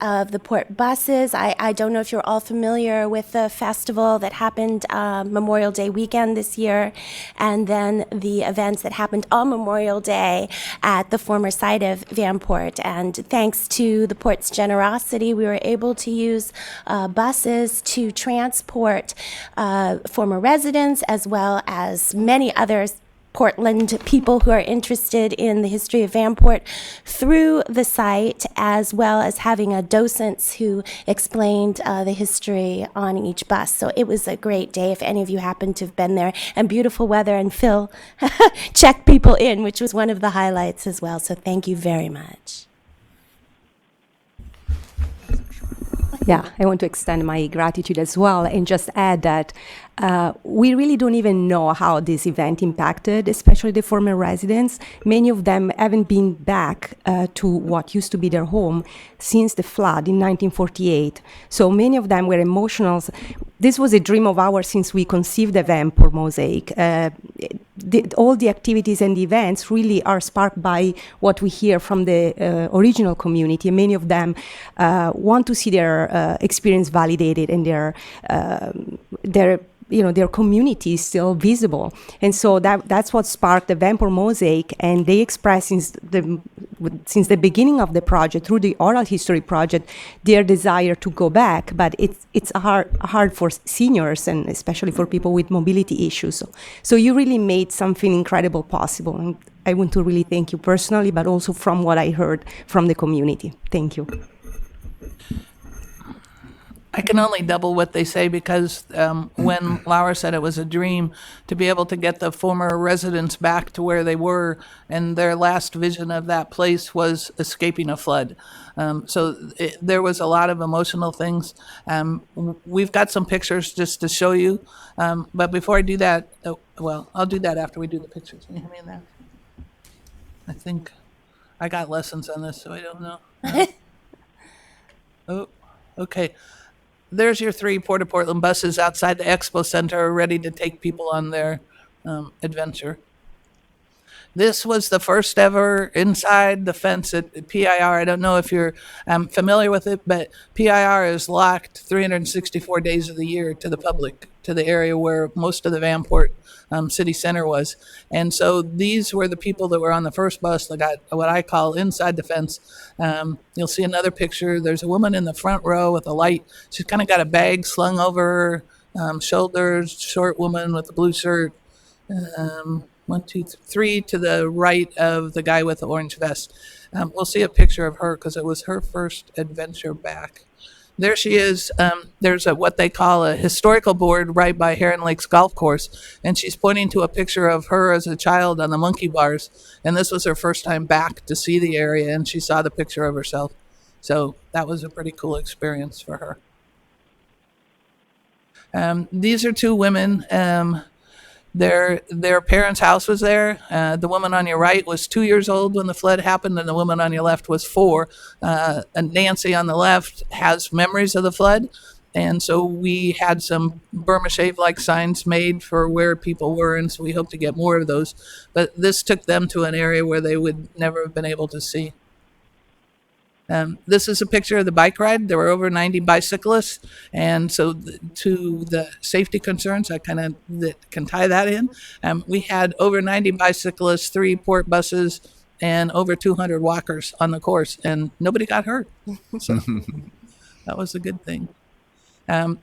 of the port buses. I don't know if you're all familiar with the festival that happened Memorial Day weekend this year, and then the events that happened on Memorial Day at the former site of Vanport. And thanks to the port's generosity, we were able to use buses to transport former residents as well as many others Portland people who are interested in the history of Vanport through the site, as well as having docents who explained the history on each bus. So it was a great day if any of you happen to have been there, and beautiful weather, and Phil checked people in, which was one of the highlights as well. So thank you very much. Yeah, I want to extend my gratitude as well and just add that we really don't even know how this event impacted, especially the former residents. Many of them haven't been back to what used to be their home since the flood in 1948. So many of them were emotional. This was a dream of ours since we conceived the Vanport Mosaic. All the activities and the events really are sparked by what we hear from the original community. And many of them want to see their experience validated and their community is still visible. And so that's what sparked the Vanport Mosaic, and they expressed since the beginning of the project, through the oral history project, their desire to go back. But it's hard for seniors, and especially for people with mobility issues. So you really made something incredible possible. And I want to really thank you personally, but also from what I heard from the community. Thank you. I can only double what they say, because when Laura said it was a dream to be able to get the former residents back to where they were, and their last vision of that place was escaping a flood. There was a lot of emotional things. We've got some pictures just to show you. But before I do that, I'll do that after we do the pictures. Can you hand me that? I think I got lessons on this, so I don't know. Oh, okay. There's your 3 Port of Portland buses outside the Expo Center, ready to take people on their adventure. This was the first ever inside the fence at PIR. I don't know if you're familiar with it, but PIR is locked 364 days of the year to the public, to the area where most of the Vanport city center was. And so these were the people that were on the first bus that got what I call inside the fence. You'll see another picture. There's a woman in the front row with a light. She's kind of got a bag slung over her shoulders, short woman with a blue shirt. 1, 2, 3 to the right of the guy with the orange vest. We'll see a picture of her because it was her first adventure back. There she is. There's what they call a historical board right by Heron Lakes Golf Course, and she's pointing to a picture of her as a child on the monkey bars, and this was her first time back to see the area, and she saw the picture of herself. So that was a pretty cool experience for her. These are 2 women. Their parents' house was there. The woman on your right was 2 years old when the flood happened, and the woman on your left was 4. And Nancy on the left has memories of the flood, and so we had some Burma shave-like signs made for where people were, and so we hope to get more of those. But this took them to an area where they would never have been able to see. This is a picture of the bike ride. There were over 90 bicyclists, and so to the safety concerns, I kind of can tie that in. We had over 90 bicyclists, 3 port buses, and over 200 walkers on the course, and nobody got hurt. So that was a good thing.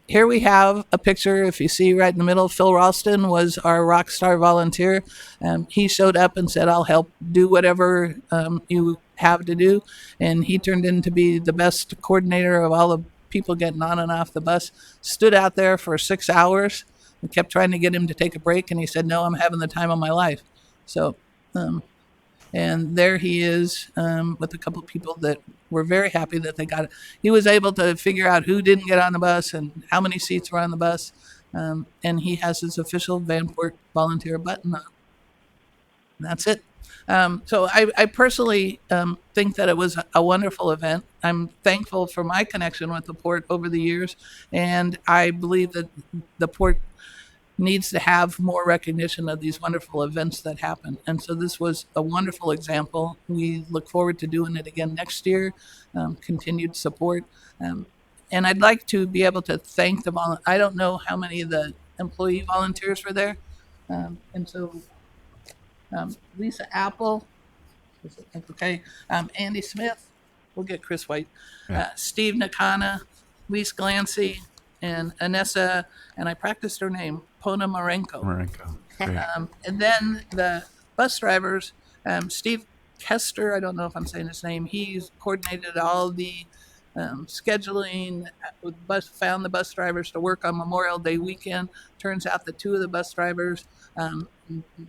Here we have a picture, if you see right in the middle, Phil Ralston was our rock star volunteer. He showed up and said, I'll help do whatever you have to do. And he turned in to be the best coordinator of all the people getting on and off the bus. Stood out there for 6 hours. We kept trying to get him to take a break, and he said, no, I'm having the time of my life. So, and there he is with a couple of people that were very happy that they got it. He was able to figure out who didn't get on the bus and how many seats were on the bus. And he has his official Vanport volunteer button on. And that's it. So I personally think that it was a wonderful event. I'm thankful for my connection with the port over the years, and I believe that the port needs to have more recognition of these wonderful events that happen. And so this was a wonderful example. We look forward to doing it again next year, continued support. And I'd like to be able to thank the I don't know how many of the employee volunteers were there. And so Lisa Apple, okay, Andy Smith, we'll get Chris White, Steve Nakana, Lise Glancy, and Anessa, and I practiced her name, Ponomarenko. Great. And then the bus drivers, Steve Kester, I don't know if I'm saying his name, he's coordinated all the scheduling, found the bus drivers to work on Memorial Day weekend. Turns out that two of the bus drivers,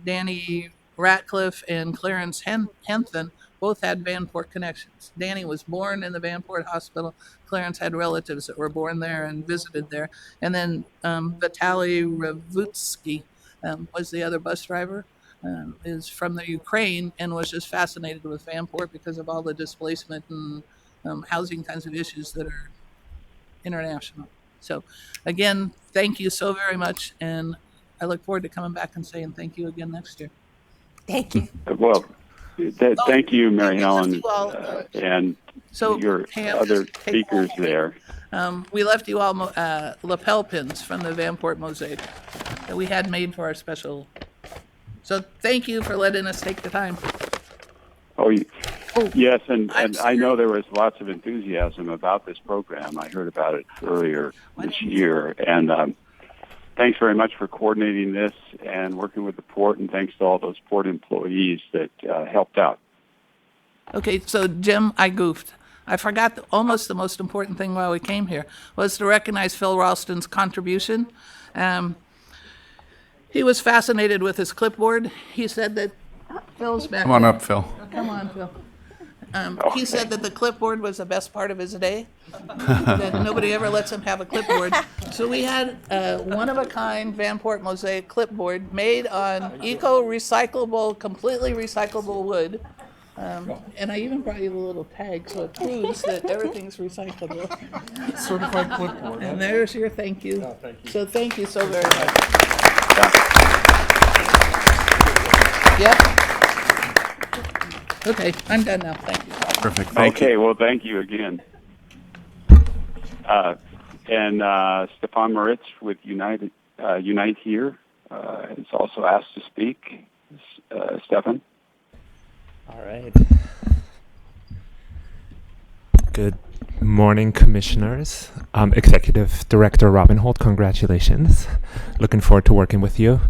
Danny Ratcliffe and Clarence Hempton, both had Vanport connections. Danny was born in the Vanport Hospital. Clarence had relatives that were born there and visited there. And then Vitaly Revutsky was the other bus driver, is from the Ukraine and was just fascinated with Vanport because of all the displacement and housing kinds of issues that are international. So again, thank you so very much. And I look forward to coming back and saying thank you again next year. Thank you. Well, thank you, Mary Helen, and So, your Pam, other just take speakers all- there. We left you all lapel pins from the Vanport mosaic that we had made for our special. So thank you for letting us take the time. Yes, and I'm I know sorry. there was lots of enthusiasm about this program. I heard about it earlier this year, and thanks very much for coordinating this and working with the port, and thanks to all those port employees that helped out. Okay, so Jim, I goofed. I forgot almost the most important thing while we came here was to recognize Phil Ralston's contribution. He was fascinated with his clipboard. He said that Phil's back. Come on up, Phil. Come on, Phil. He said that the clipboard was the best part of his day, that nobody ever lets him have a clipboard. So we had a one-of-a-kind Vanport mosaic clipboard made on eco-recyclable, completely recyclable wood. And I even brought you the little tag so it proves that everything's recyclable. Certified clipboard. And there's your thank you. So thank you so very much. Yep. Okay, I'm done now. Thank you. Perfect. Thank you. Okay, well, thank you again. And Stefan Moritz with Unite Here is also asked to speak. Stefan? All right. Good morning, commissioners. Executive Director Robin Holt, congratulations. Looking forward to working with you.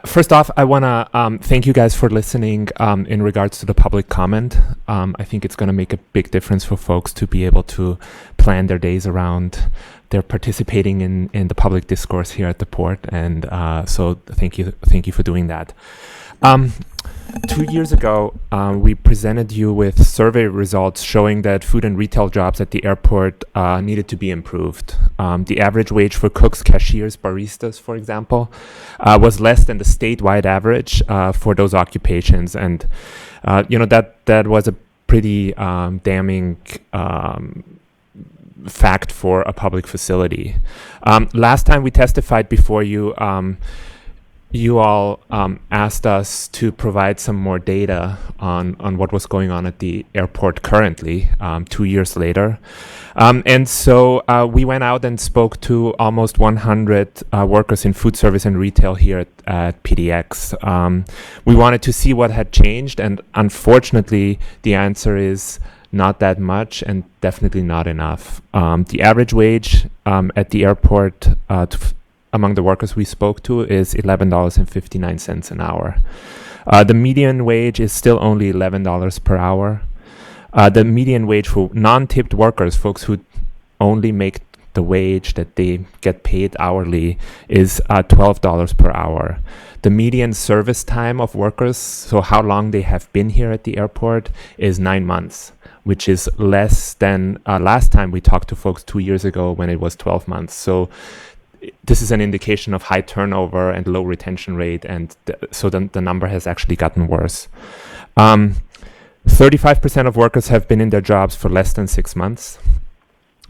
First off, I want to thank you guys for listening in regards to the public comment. I think it's going to make a big difference for folks to be able to plan their days around their participating in the public discourse here at the port. And so thank you for doing that. 2 years ago, we presented you with survey results showing that food and retail jobs at the airport needed to be improved. The average wage for cooks, cashiers, baristas, for example, was less than the statewide average for those occupations. And, that was a pretty damning fact for a public facility. Last time we testified before you, you all asked us to provide some more data on what was going on at the airport currently, 2 years later. And so we went out and spoke to almost 100 workers in food service and retail here at PDX. We wanted to see what had changed, and unfortunately, the answer is not that much and definitely not enough. The average wage at the airport among the workers we spoke to is $11.59 an hour. The median wage is still only $11 per hour. The median wage for non-tipped workers, folks who only make the wage that they get paid hourly, is $12 per hour. The median service time of workers, so how long they have been here at the airport, is 9 months, which is less than last time we talked to folks 2 years ago when it was 12 months. So this is an indication of high turnover and low retention rate, and so the number has actually gotten worse. 35% of workers have been in their jobs for less than 6 months.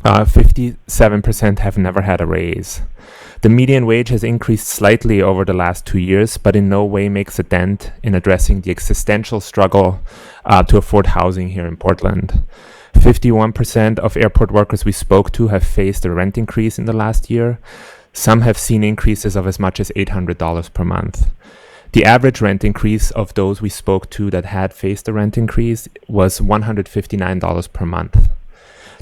57% have never had a raise. The median wage has increased slightly over the last 2 years, but in no way makes a dent in addressing the existential struggle to afford housing here in Portland. 51% of airport workers we spoke to have faced a rent increase in the last year. Some have seen increases of as much as $800 per month. The average rent increase of those we spoke to that had faced a rent increase was $159 per month.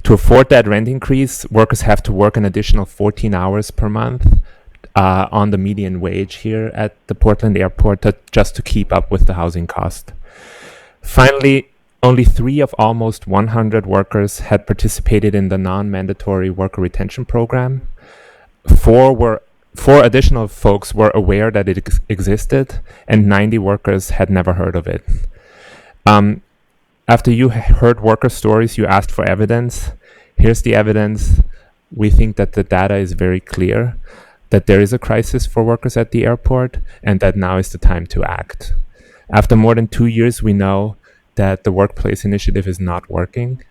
To afford that rent increase, workers have to work an additional 14 hours per month on the median wage here at the Portland airport just to keep up with the housing cost. Finally, only 3 of almost 100 workers had participated in the non-mandatory worker retention program. 4 additional folks were aware that it existed, and 90 workers had never heard of it. After you heard worker stories, you asked for evidence. Here's the evidence. We think that the data is very clear, that there is a crisis for workers at the airport, and that now is the time to act. After more than 2 years, we know that the workplace initiative is not working.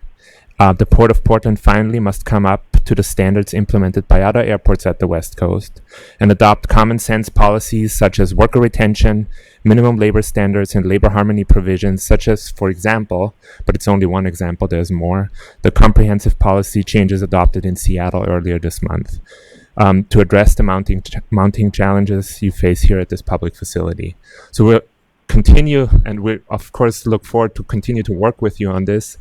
The Port of Portland finally must come up to the standards implemented by other airports at the West Coast and adopt common sense policies such as worker retention, minimum labor standards, and labor harmony provisions such as, for example, but it's only one example, there's more, the comprehensive policy changes adopted in Seattle earlier this month to address the mounting challenges you face here at this public facility. So we'll continue, and we of course look forward to continue to work with you on this.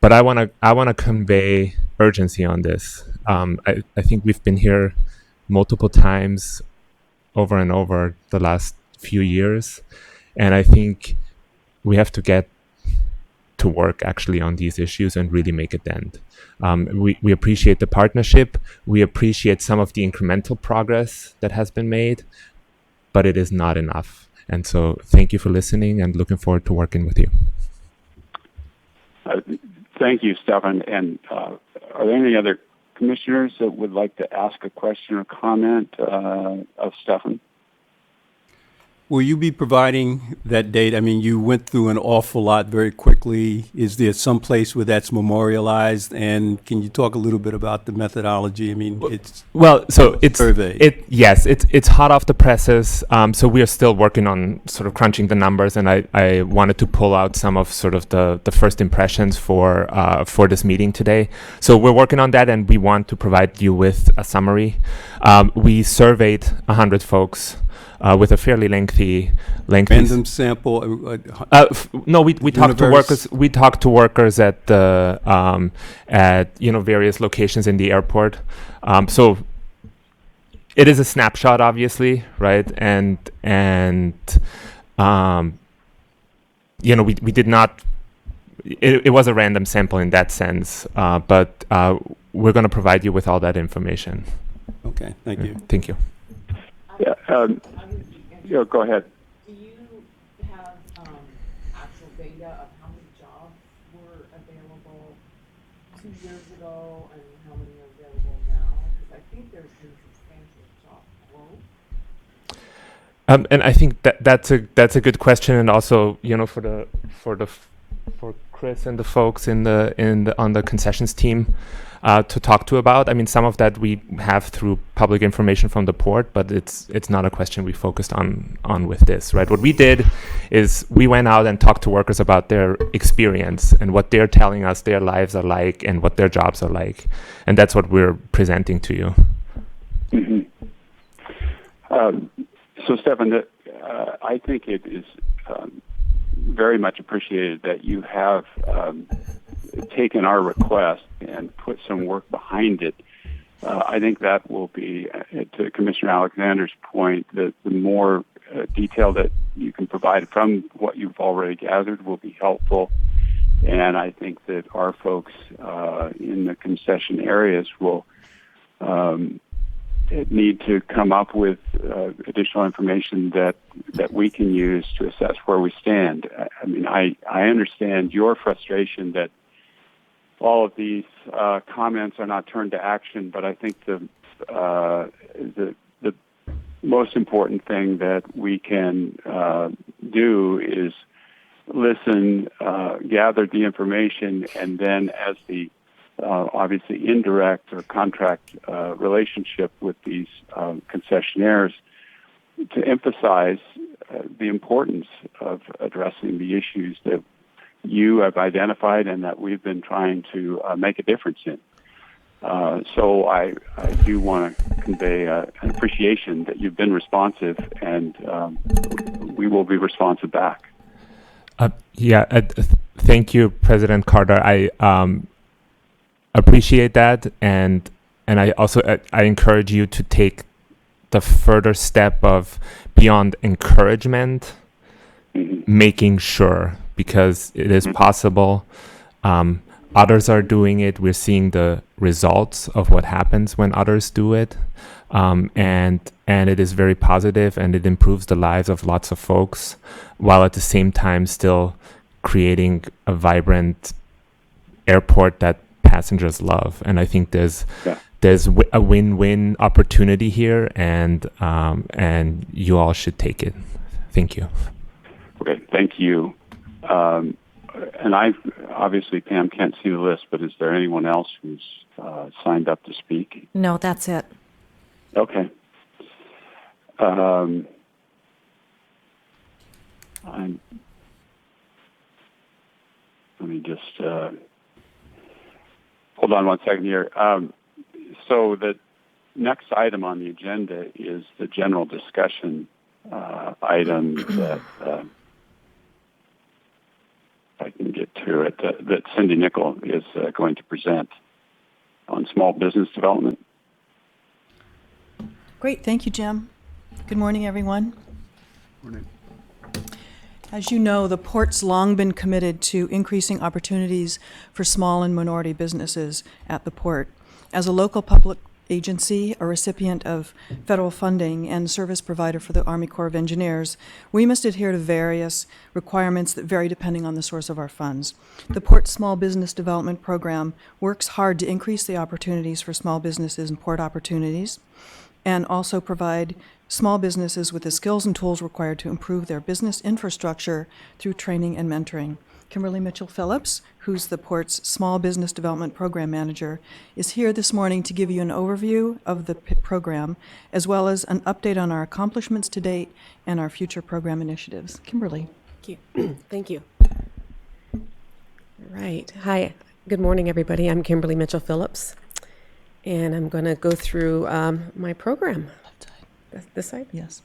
But I want to convey urgency on this. I think we've been here multiple times over and over the last few years, and I think we have to get to work actually on these issues and really make a dent. We appreciate the partnership. We appreciate some of the incremental progress that has been made, but it is not enough. And so thank you for listening and looking forward to working with you. Thank you, Stefan. And are there any other commissioners that would like to ask a question or comment of Stefan? Will you be providing that date? I mean, you went through an awful lot very quickly. Is there some place where that's memorialized? And can you talk a little bit about the methodology? I mean, it's survey. Yes, it's hot off the presses. So we are still working on sort of crunching the numbers, and I wanted to pull out some of sort of the first impressions for this meeting today. So we're working on that, and we want to provide you with a summary. We surveyed 100 folks. With a fairly lengthy Random sample. No, we talked to workers. We talked to workers at the at various locations in the airport. So it is a snapshot, obviously, right? And we did not. It was a random sample in that sense, but we're going to provide you with all that information. Okay, thank you. Thank you. Yeah, go ahead. Do you have actual data of how many jobs were available 2 years ago and how many are available now? Because I think there's been substantial job growth. And I think that's a good question, and also for Chris and the folks on the concessions team to talk to about. I mean, some of that we have through public information from the port, but it's not a question we focused on with this, right? What we did is we went out and talked to workers about their experience and what they're telling us their lives are like and what their jobs are like, and that's what we're presenting to you. Mm-hmm. So, Stefan, I think it is very much appreciated that you have taken our request and put some work behind it. I think that will be, to Commissioner Alexander's point, the more detail that you can provide from what you've already gathered will be helpful. And I think that our folks in the concession areas will need to come up with additional information that we can use to assess where we stand. I mean, I understand your frustration that all of these comments are not turned to action, but I think the most important thing that we can do is listen, gather the information, and then as the obviously indirect or contract relationship with these concessionaires, to emphasize the importance of addressing the issues that you have identified and that we've been trying to make a difference in. So I do want to convey an appreciation that you've been responsive, and we will be responsive back. Thank you, President Carter. I appreciate that, and I also I encourage you to take the further step of beyond encouragement, making sure, because it is possible. Others are doing it. We're seeing the results of what happens when others do it, and it is very positive, and it improves the lives of lots of folks, while at the same time still creating a vibrant airport that passengers love. And I think there's a win-win opportunity here, and you all should take it. Thank you. Okay, thank you. And obviously, Pam can't see the list, but is there anyone else who's signed up to speak? No, that's it. Okay. Let me just hold on one second here. So the next item on the agenda is the general discussion item that I can get to it, that Cindy Nickel is going to present on small business development. Great. Thank you, Jim. Good morning, everyone. Morning. As you know, the Port's long been committed to increasing opportunities for small and minority businesses at the Port. As a local public agency, a recipient of federal funding, and service provider for the Army Corps of Engineers, we must adhere to various requirements that vary depending on the source of our funds. The Port Small Business Development Program works hard to increase the opportunities for small businesses and port opportunities, and also provide small businesses with the skills and tools required to improve their business infrastructure through training and mentoring. Kimberly Mitchell-Phillips, who's the Port's Small Business Development Program Manager, is here this morning to give you an overview of the program, as well as an update on our accomplishments to date and our future program initiatives. Kimberly. Thank you. Thank you. All right. Hi. Good morning, everybody. I'm Kimberly Mitchell-Phillips, and I'm going to go through my program. Left side. This side? Yes.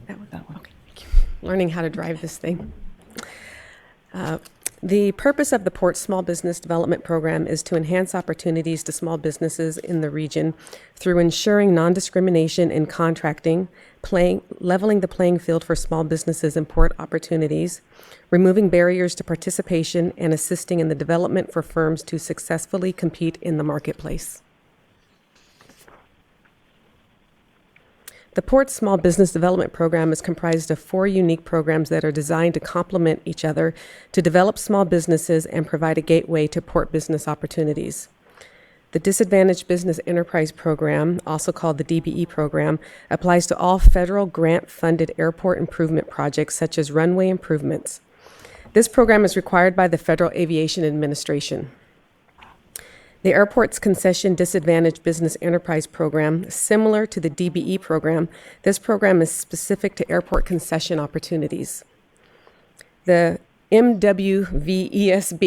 That one? That one. Okay. Thank you. Learning how to drive this thing. The purpose of the Port Small Business Development Program is to enhance opportunities to small businesses in the region through ensuring non-discrimination in contracting, leveling the playing field for small businesses and port opportunities, removing barriers to participation, and assisting in the development for firms to successfully compete in the marketplace. The Port's Small Business Development Program is comprised of 4 unique programs that are designed to complement each other to develop small businesses and provide a gateway to port business opportunities. The Disadvantaged Business Enterprise Program, also called the DBE program, applies to all federal grant-funded airport improvement projects such as runway improvements. This program is required by the Federal Aviation Administration. The airport's concession disadvantaged business enterprise program, similar to the DBE program, this program is specific to airport concession opportunities. The MWVESB,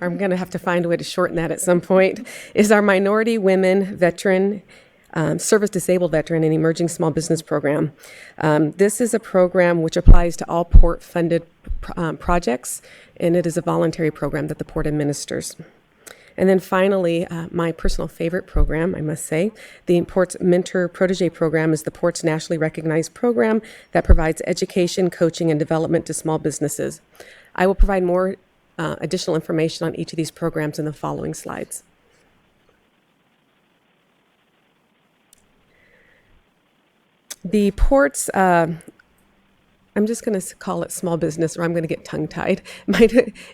I'm going to have to find a way to shorten that at some point, is our minority women veteran, service disabled veteran and emerging small business program. This is a program which applies to all port funded projects, and it is a voluntary program that the port administers. And then finally, my personal favorite program, I must say, the Port's Mentor Protege program is the Port's nationally recognized program that provides education, coaching, and development to small businesses. I will provide more additional information on each of these programs in the following slides. The Port's I'm just going to call it small business, or I'm going to get tongue-tied. My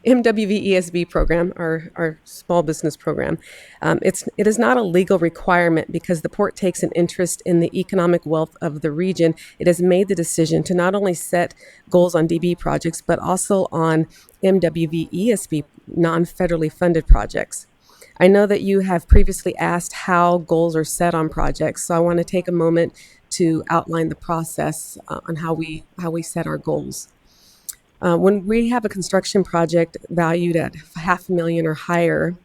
MWVESB program, our small business program, it is not a legal requirement because the port takes an interest in the economic wealth of the region. It has made the decision to not only set goals on DB projects, but also on MWVESB non-federally funded projects. I know that you have previously asked how goals are set on projects, so I want to take a moment to outline the process on how we set our goals. When we have a construction project valued at $500,000 or higher,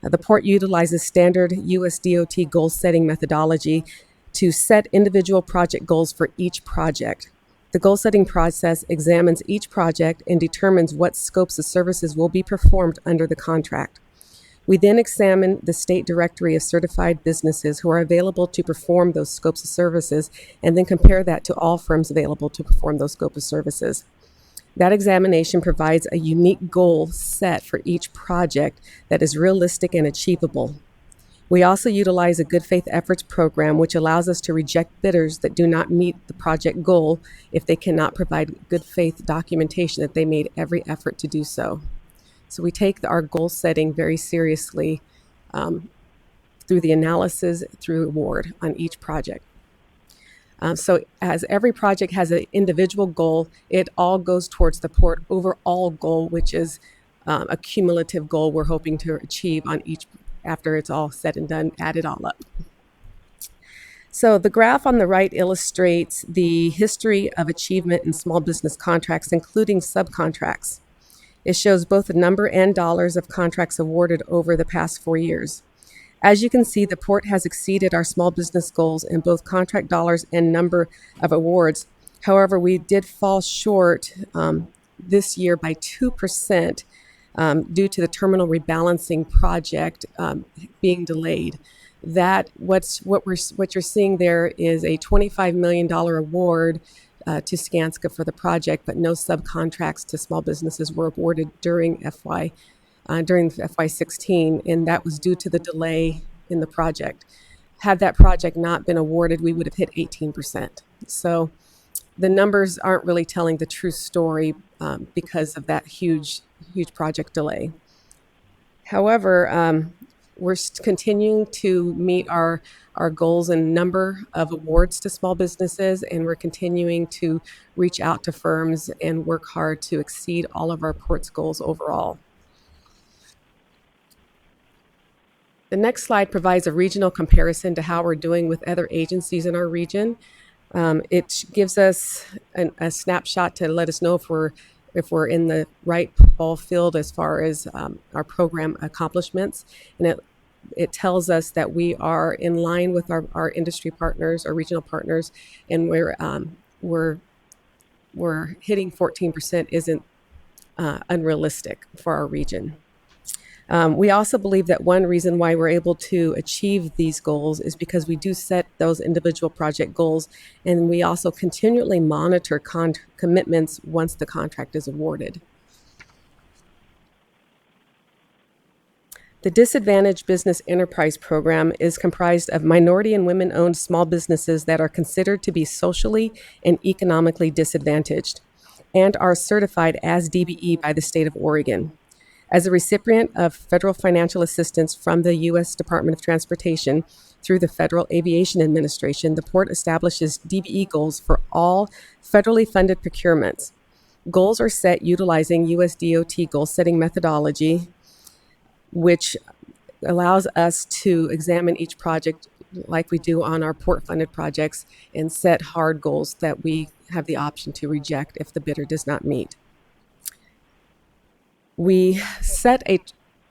the port utilizes standard U.S. DOT goal setting methodology to set individual project goals for each project. The goal setting process examines each project and determines what scopes of services will be performed under the contract. We then examine the state directory of certified businesses who are available to perform those scopes of services and then compare that to all firms available to perform those scopes of services. That examination provides a unique goal set for each project that is realistic and achievable. We also utilize a good faith efforts program, which allows us to reject bidders that do not meet the project goal if they cannot provide good faith documentation that they made every effort to do so. So we take our goal setting very seriously through the analysis, through award on each project. So as every project has an individual goal, it all goes towards the port overall goal, which is a cumulative goal we're hoping to achieve on each after it's all said and done, add it all up. So the graph on the right illustrates the history of achievement in small business contracts, including subcontracts. It shows both the number and dollars of contracts awarded over the past 4 years. As you can see, the port has exceeded our small business goals in both contract dollars and number of awards. However, we did fall short this year by 2% due to the terminal rebalancing project being delayed. That what you're seeing there is a $25 million award to Skanska for the project, but no subcontracts to small businesses were awarded during FY16, and that was due to the delay in the project. Had that project not been awarded, we would have hit 18%. So the numbers aren't really telling the true story because of that huge project delay. However, we're continuing to meet our goals and number of awards to small businesses, and we're continuing to reach out to firms and work hard to exceed all of our port's goals overall. The next slide provides a regional comparison to how we're doing with other agencies in our region. It gives us a snapshot to let us know if we're in the right ball field as far as our program accomplishments. And it tells us that we are in line with our industry partners, our regional partners, and we're hitting 14% isn't unrealistic for our region. We also believe that one reason why we're able to achieve these goals is because we do set those individual project goals, and we also continually monitor commitments once the contract is awarded. The Disadvantaged Business Enterprise Program is comprised of minority and women-owned small businesses that are considered to be socially and economically disadvantaged and are certified as DBE by the state of Oregon. As a recipient of federal financial assistance from the U.S. Department of Transportation through the Federal Aviation Administration, the port establishes DBE goals for all federally funded procurements. Goals are set utilizing U.S. DOT goal-setting methodology, which allows us to examine each project like we do on our port-funded projects and set hard goals that we have the option to reject if the bidder does not meet. We set a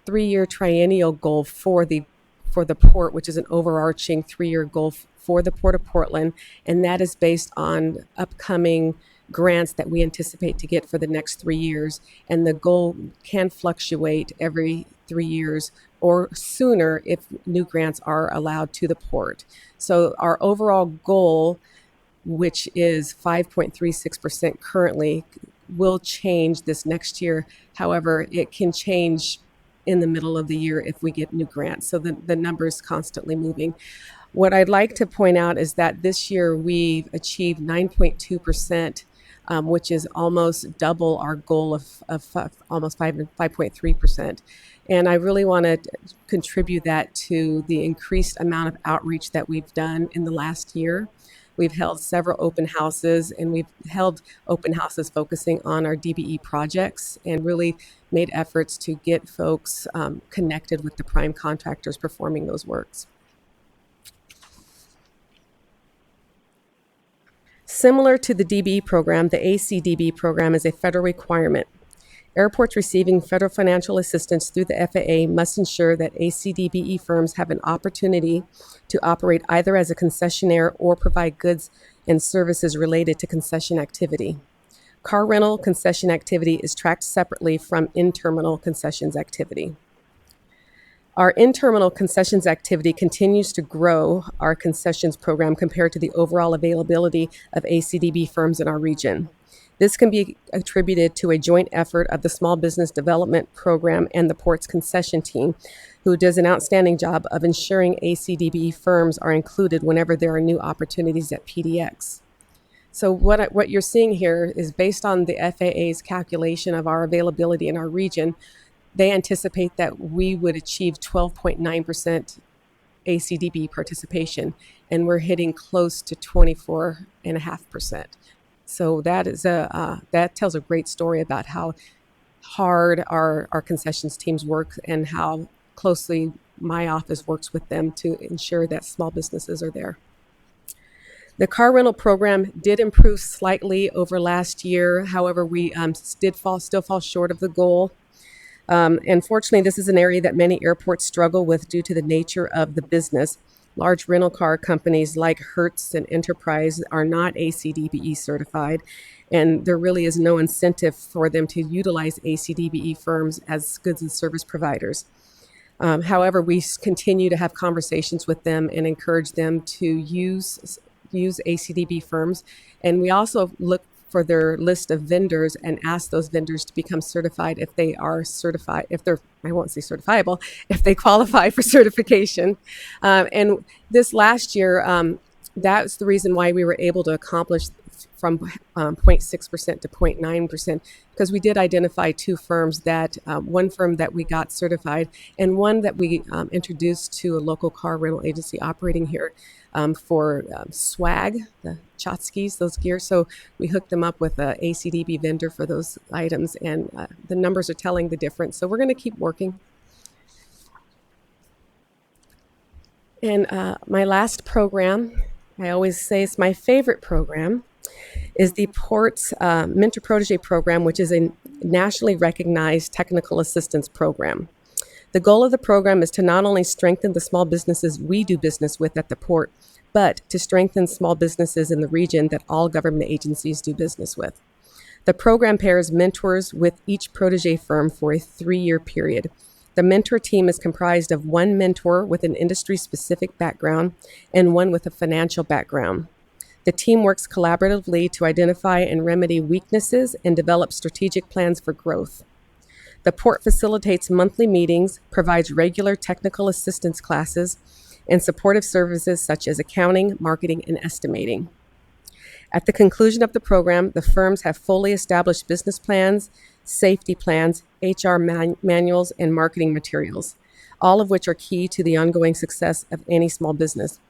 3-year triennial goal for the port, which is an overarching 3-year goal for the Port of Portland, and that is based on upcoming grants that we anticipate to get for the next 3 years. And the goal can fluctuate every 3 years or sooner if new grants are allowed to the port. So our overall goal, which is 5.36% currently, will change this next year. However, it can change in the middle of the year if we get new grants. So the number is constantly moving. What I'd like to point out is that this year we've achieved 9.2%, which is almost double our goal of almost 5.3%. And I really want to contribute that to the increased amount of outreach that we've done in the last year. We've held several open houses, and we've held open houses focusing on our DBE projects and really made efforts to get folks connected with the prime contractors performing those works. Similar to the DBE program, the ACDB program is a federal requirement. Airports receiving federal financial assistance through the FAA must ensure that ACDBE firms have an opportunity to operate either as a concessionaire or provide goods and services related to concession activity. Car rental concession activity is tracked separately from in-terminal concessions activity. Our in-terminal concessions activity continues to grow our concessions program compared to the overall availability of ACDB firms in our region. This can be attributed to a joint effort of the Small Business Development Program and the Port's concession team, who does an outstanding job of ensuring ACDB firms are included whenever there are new opportunities at PDX. So what you're seeing here is based on the FAA's calculation of our availability in our region. They anticipate that we would achieve 12.9% ACDB participation, and we're hitting close to 24.5%. So that tells a great story about how hard our concessions teams work and how closely my office works with them to ensure that small businesses are there. The car rental program did improve slightly over last year. However, we still fall short of the goal. Unfortunately, this is an area that many airports struggle with due to the nature of the business. Large rental car companies like Hertz and Enterprise are not ACDBE certified, and there really is no incentive for them to utilize ACDBE firms as goods and service providers. However, we continue to have conversations with them and encourage them to use ACDB firms, and we also look for their list of vendors and ask those vendors to become certified if they are certified, if they're, I won't say certifiable, if they qualify for certification. And this last year, that's the reason why we were able to accomplish from 0.6% to 0.9%, because we did identify two firms that, one firm that we got certified and one that we introduced to a local car rental agency operating here for swag, the tchotchkes, those gears. So we hooked them up with a ACDB vendor for those items, and the numbers are telling the difference. So we're going to keep working. And my last program, I always say it's my favorite program, is the Port's Mentor Protege program, which is a nationally recognized technical assistance program. The goal of the program is to not only strengthen the small businesses we do business with at the Port, but to strengthen small businesses in the region that all government agencies do business with. The program pairs mentors with each protege firm for a 3-year period. The mentor team is comprised of one mentor with an industry-specific background and one with a financial background. The team works collaboratively to identify and remedy weaknesses and develop strategic plans for growth. The Port facilitates monthly meetings, provides regular technical assistance classes, and supportive services such as accounting, marketing, and estimating. At the conclusion of the program, the firms have fully established business plans, safety plans, HR manuals, and marketing materials, all of which are key to the ongoing success of any small business.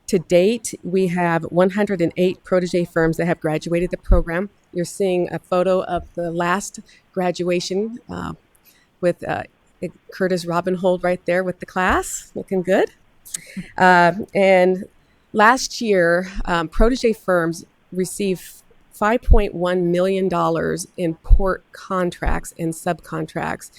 To date, we have 108 protege firms that have graduated the program. You're seeing a photo of the last graduation with Curtis Robinhold right there with the class, looking good. And last year, protege firms received $5.1 million in port contracts and subcontracts.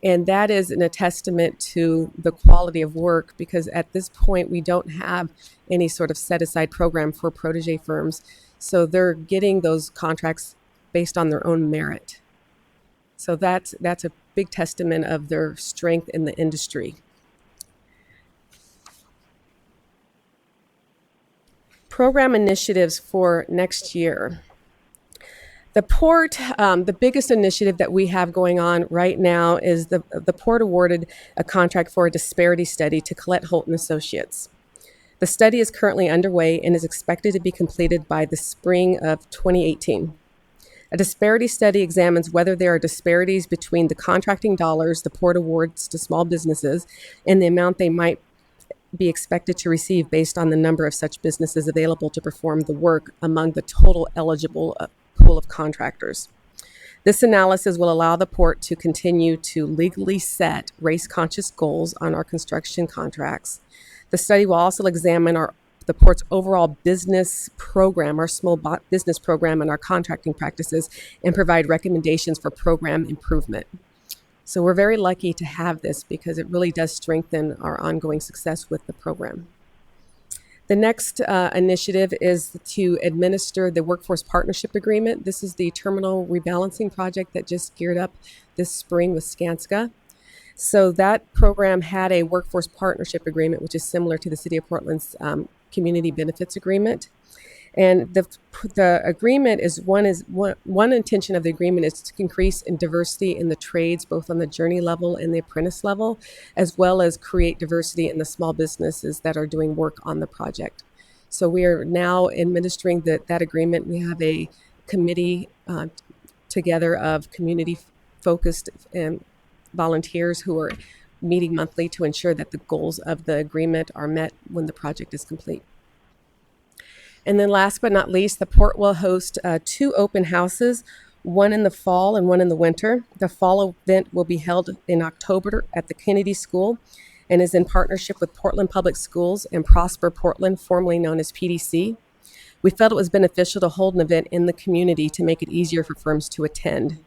And that is a testament to the quality of work, because at this point, we don't have any sort of set-aside program for protege firms. So they're getting those contracts based on their own merit. So that's a big testament of their strength in the industry. Program initiatives for next year. The Port, the biggest initiative that we have going on right now is the Port awarded a contract for a disparity study to Collette Holt & Associates. The study is currently underway and is expected to be completed by the spring of 2018. A disparity study examines whether there are disparities between the contracting dollars the Port awards to small businesses and the amount they might be expected to receive based on the number of such businesses available to perform the work among the total eligible pool of contractors. This analysis will allow the port to continue to legally set race-conscious goals on our construction contracts. The study will also examine the port's overall business program, our business program, and our contracting practices, and provide recommendations for program improvement. So we're very lucky to have this because it really does strengthen our ongoing success with the program. The next initiative is to administer the Workforce Partnership Agreement. This is the terminal rebalancing project that just geared up this spring with Skanska. So that program had a Workforce Partnership Agreement, which is similar to the City of Portland's Community Benefits Agreement. And the agreement is one intention of the agreement is to increase in diversity in the trades, both on the journey level and the apprentice level, as well as create diversity in the small businesses that are doing work on the project. So we are now administering that agreement. We have a committee together of community-focused volunteers who are meeting monthly to ensure that the goals of the agreement are met when the project is complete. And then last but not least, the port will host 2 open houses, one in the fall and one in the winter. The fall event will be held in October at the Kennedy School and is in partnership with Portland Public Schools and Prosper Portland, formerly known as PDC. We felt it was beneficial to hold an event in the community to make it easier for firms to attend.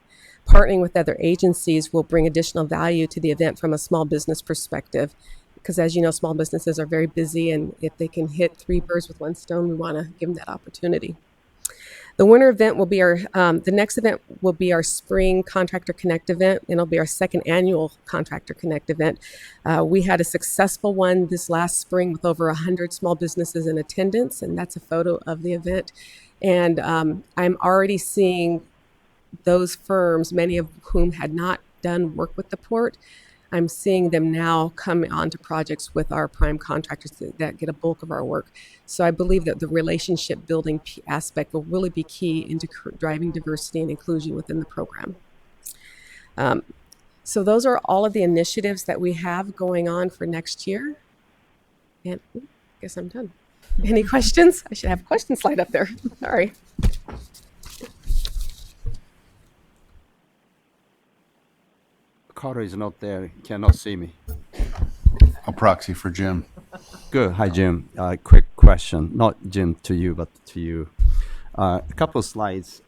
Partnering with other agencies will bring additional value to the event from a small business perspective. Because as you know, small businesses are very busy, and if they can hit 3 birds with one stone, we want to give them that opportunity. The winter event will be the next event will be our spring Contractor Connect event, and it'll be our 2nd annual Contractor Connect event. We had a successful one this last spring with over 100 small businesses in attendance, and that's a photo of the event. And I'm already seeing those firms, many of whom had not done work with the port, I'm seeing them now come onto projects with our prime contractors that get a bulk of our work. So I believe that the relationship building aspect will really be key into driving diversity and inclusion within the program. So those are all of the initiatives that we have going on for next year. And I guess I'm done. Any questions? I should have a question slide up there. Sorry. Carter is not there, cannot see me. A proxy for Jim. Good. Hi, Jim. Quick question, not Jim to you, but to you. A couple of slides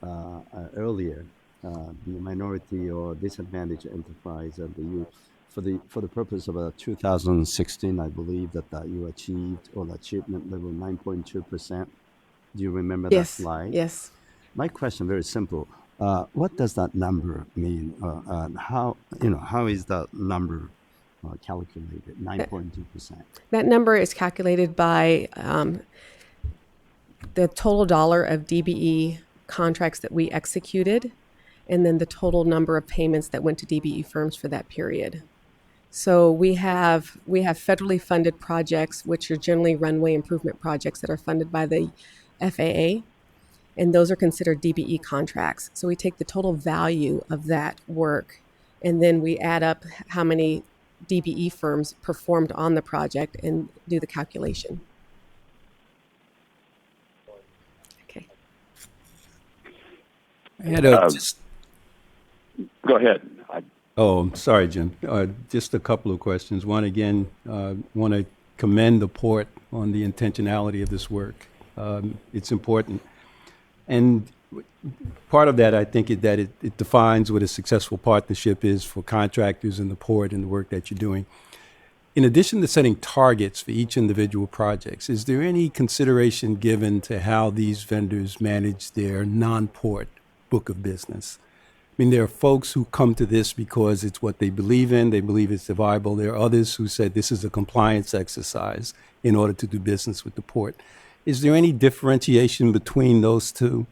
earlier, the minority or disadvantaged enterprise, and for the purpose of 2016, I believe that you achieved, or the achievement level 9.2%. Do you remember that slide? Yes. My question, very simple. What does that number mean? How is that number calculated? 9.2%. That number is calculated by the total dollar of DBE contracts that we executed, and then the total number of payments that went to DBE firms for that period. So we have federally funded projects, which are generally runway improvement projects that are funded by the FAA. And those are considered DBE contracts. So we take the total value of that work, and then we add up how many DBE firms performed on the project and do the calculation. Okay. I had Go ahead. I'm sorry, Jim. Just a couple of questions. One, again, want to commend the port on the intentionality of this work. It's important. And part of that, I think, is that it defines what a successful partnership is for contractors and the port and the work that you're doing. In addition to setting targets for each individual projects, is there any consideration given to how these vendors manage their non-port book of business? I mean, there are folks who come to this because it's what they believe in. They believe it's viable. There are others who said this is a compliance exercise in order to do business with the port. Is there any differentiation between those two?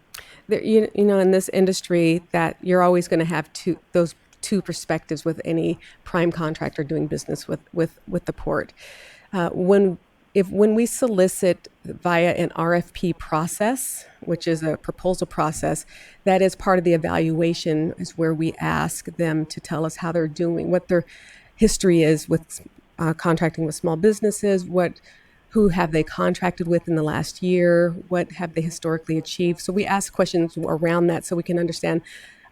There, you know, in this industry, that you're always going to have those two perspectives with any prime contractor doing business with the port. When we solicit via an RFP process, which is a proposal process, that is part of the evaluation, is where we ask them to tell us how they're doing, what their history is with contracting with small businesses, who have they contracted with in the last year, what have they historically achieved. So we ask questions around that so we can understand,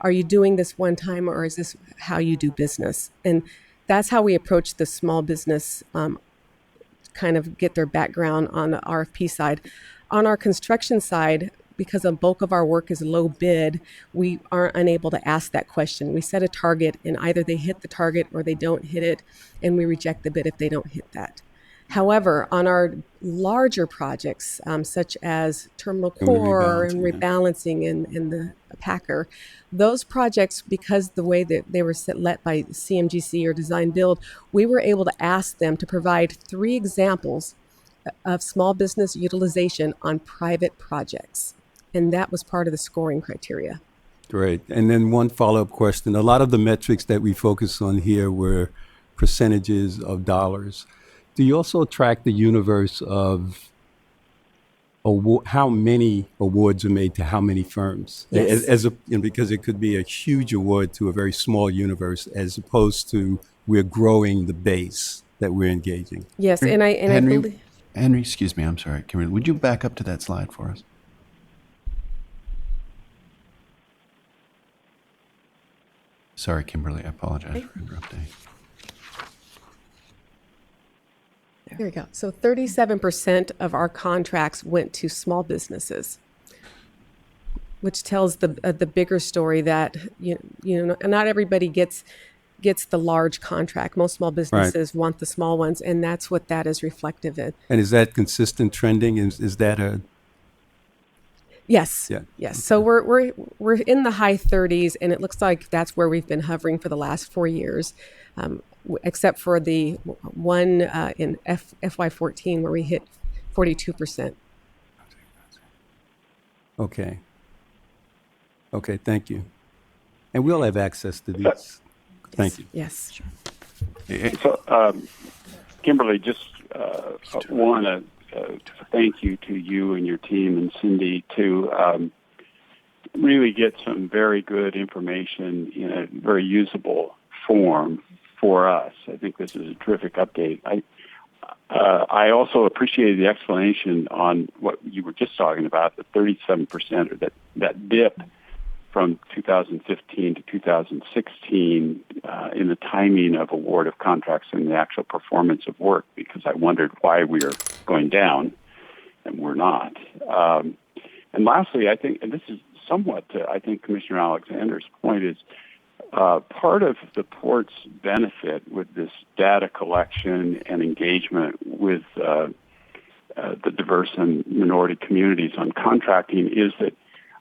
are you doing this one time or is this how you do business? And that's how we approach the small business, kind of get their background on the RFP side. On our construction side, because a bulk of our work is low bid, we aren't unable to ask that question. We set a target and either they hit the target or they don't hit it, and we reject the bid if they don't hit that. However, on our larger projects, such as Terminal Core and rebalancing and the Packer, those projects, because the way that they were let by CMGC or design build, we were able to ask them to provide 3 examples of small business utilization on private projects. And that was part of the scoring criteria. Great. And then one follow-up question. A lot of the metrics that we focus on here were percentages of dollars. Do you also track the universe of how many awards are made to how many firms? Yes. Because it could be a huge award to a very small universe, as opposed to we're growing the base that we're engaging. Yes, and I believe... Henry, excuse me, I'm sorry. Kimberly, would you back up to that slide for us? Sorry, Kimberly, I apologize for interrupting. There we go. So 37% of our contracts went to small businesses, which tells the bigger story that you know not everybody gets the large contract. Most small businesses want the small ones, and that's what that is reflective in. And is that consistent trending? Is that a... Yes. Yeah. Yes. So we're in the high 30s, and it looks like that's where we've been hovering for the last 4 years, except for the one in FY14 where we hit 42%. Okay. Okay, thank you. And we'll have access to these. Thank you. Yes. Sure. So, Kimberly, just want to thank you to you and your team and Cindy to really get some very good information in a very usable form for us. I think this is a terrific update. I also appreciated the explanation on what you were just talking about, the 37%, or that dip from 2015 to 2016 in the timing of award of contracts and the actual performance of work, because I wondered why we are going down, and we're not. And lastly, I think, and this is somewhat, I think, Commissioner Alexander's point is, part of the port's benefit with this data collection and engagement with the diverse and minority communities on contracting is that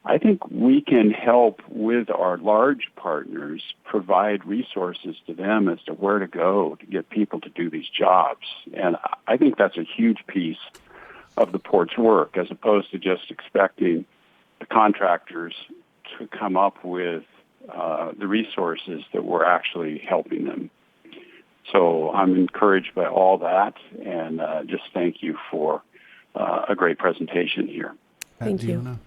I think we can help with our large partners provide resources to them as to where to go to get people to do these jobs. And I think that's a huge piece of the port's work, as opposed to just expecting the contractors to come up with the resources that we're actually helping them. So I'm encouraged by all that, and just thank you for a great presentation here. Thank you.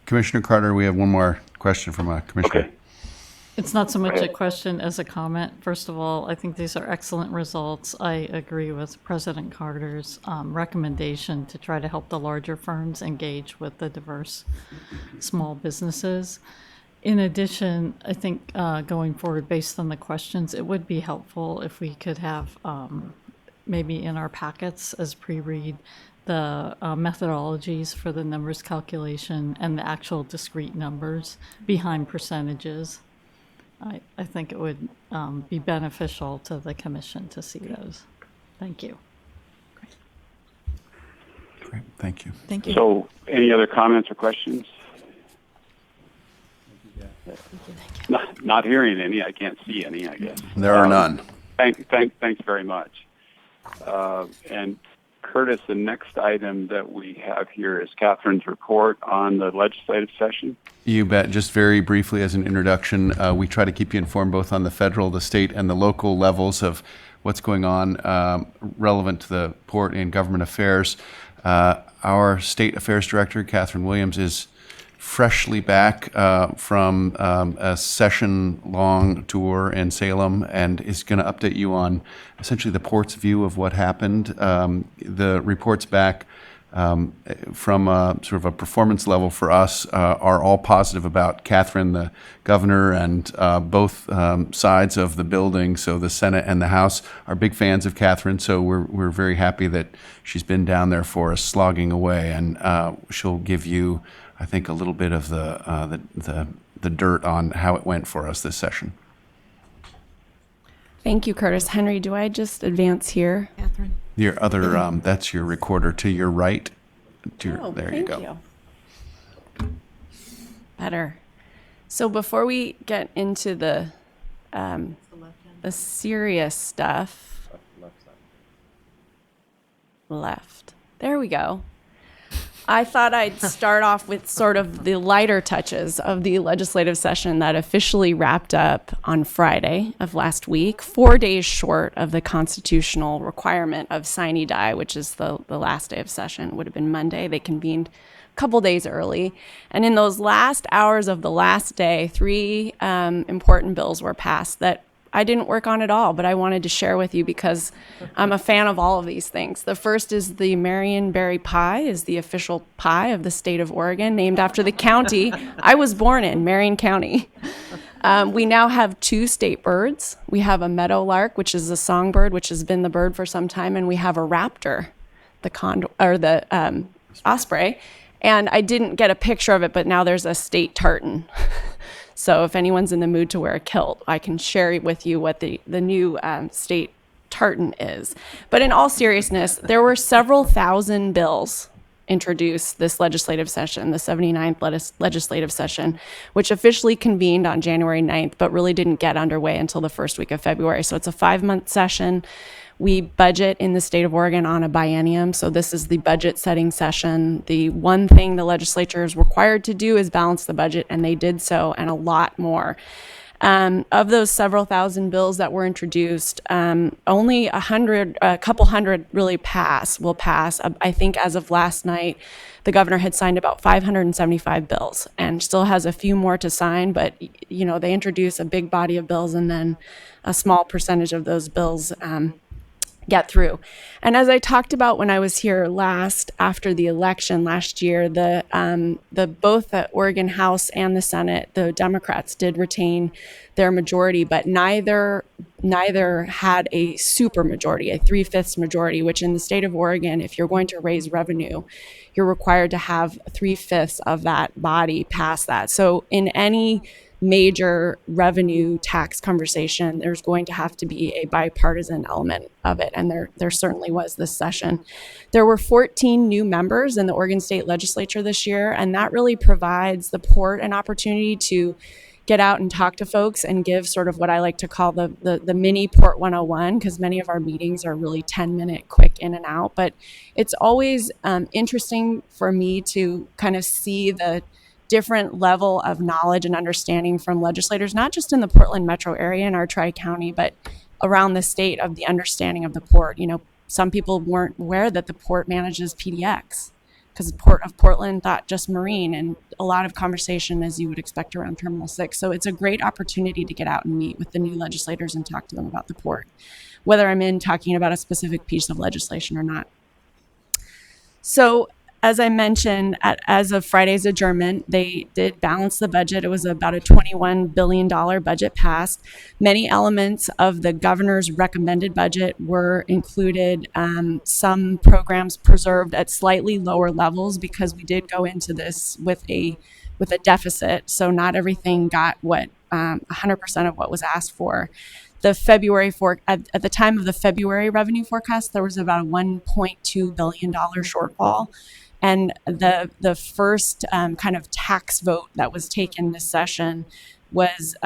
Commissioner Carter, we have one more question from a commissioner. Okay. It's not so much a question as a comment. First of all, I think these are excellent results. I agree with President Carter's recommendation to try to help the larger firms engage with the diverse small businesses. In addition, I think going forward, based on the questions, it would be helpful if we could have maybe in our packets as pre-read the methodologies for the numbers calculation and the actual discrete numbers behind percentages. I think it would be beneficial to the commission to see those. Thank you. Great. Thank you. Thank you. So any other comments or questions? Not hearing any. I can't see any, I guess. There are none. Thanks very much. And Curtis, the next item that we have here is Catherine's report on the legislative session. You bet. Just very briefly as an introduction, we try to keep you informed both on the federal, the state, and the local levels of what's going on relevant to the port and government affairs. Our state affairs director, Catherine Williams, is freshly back from a session-long tour in Salem and is going to update you on essentially the port's view of what happened. The reports back from sort of a performance level for us are all positive about Catherine, the governor, and both sides of the building. So the Senate and the House are big fans of Catherine. So we're very happy that she's been down there for us, slogging away, and she'll give you, I think, a little bit of the dirt on how it went for us this session. Thank you, Curtis. Henry, do I just advance here? Catherine. Your other, that's your recorder to your right. There you go. You. Better. So before we get into the serious stuff, left. There we go. I thought I'd start off with sort of the lighter touches of the legislative session that officially wrapped up on Friday of last week, 4 days short of the constitutional requirement of sine die, which is the last day of session. It would have been Monday. They convened a couple days early. And in those last hours of the last day, 3 important bills were passed that I didn't work on at all, but I wanted to share with you because I'm a fan of all of these things. The first is the Marionberry pie, is the official pie of the state of Oregon, named after the county I was born in, Marion County. We now have 2 state birds. We have a meadowlark, which is a songbird, which has been the bird for some time, and we have a raptor, the osprey. And I didn't get a picture of it, but now there's a state tartan. So if anyone's in the mood to wear a kilt, I can share with you what the new state tartan is. But in all seriousness, there were several thousand bills introduced this legislative session, the 79th legislative session, which officially convened on January 9th, but really didn't get underway until the first week of February. So it's a 5-month session. We budget in the state of Oregon on a biennium, so this is the budget setting session. The one thing the legislature is required to do is balance the budget, and they did so, and a lot more. Of those several thousand bills that were introduced, only a couple hundred really will pass. I think as of last night, the governor had signed about 575 bills and still has a few more to sign, but they introduce a big body of bills and then a small percentage of those bills get through. And as I talked about when I was here last after the election last year, both the Oregon House and the Senate, the Democrats did retain their majority, but neither had a super majority, a 3/5 majority, which in the state of Oregon, if you're going to raise revenue, you're required to have 3/5 of that body pass that. So in any major revenue tax conversation, there's going to have to be a bipartisan element of it, and there certainly was this session. There were 14 new members in the Oregon State Legislature this year, and that really provides the port an opportunity to get out and talk to folks and give sort of what I like to call the mini Port 101, because many of our meetings are really 10-minute quick in and out. But it's always interesting for me to kind of see the different level of knowledge and understanding from legislators, not just in the Portland metro area in our Tri-County, but around the state, of the understanding of the port. Some people weren't aware that the port manages PDX because the Port of Portland thought just marine, and a lot of conversation, as you would expect, around Terminal 6. So it's a great opportunity to get out and meet with the new legislators and talk to them about the port, whether I'm in talking about a specific piece of legislation or not. So as I mentioned, as of Friday's adjournment, they did balance the budget. It was about a $21 billion budget passed. Many elements of the governor's recommended budget were included. Some programs preserved at slightly lower levels because we did go into this with a deficit. So not everything got what 100% of what was asked for. The at the time of the February revenue forecast, there was about a $1.2 billion shortfall. And the first kind of tax vote that was taken this session was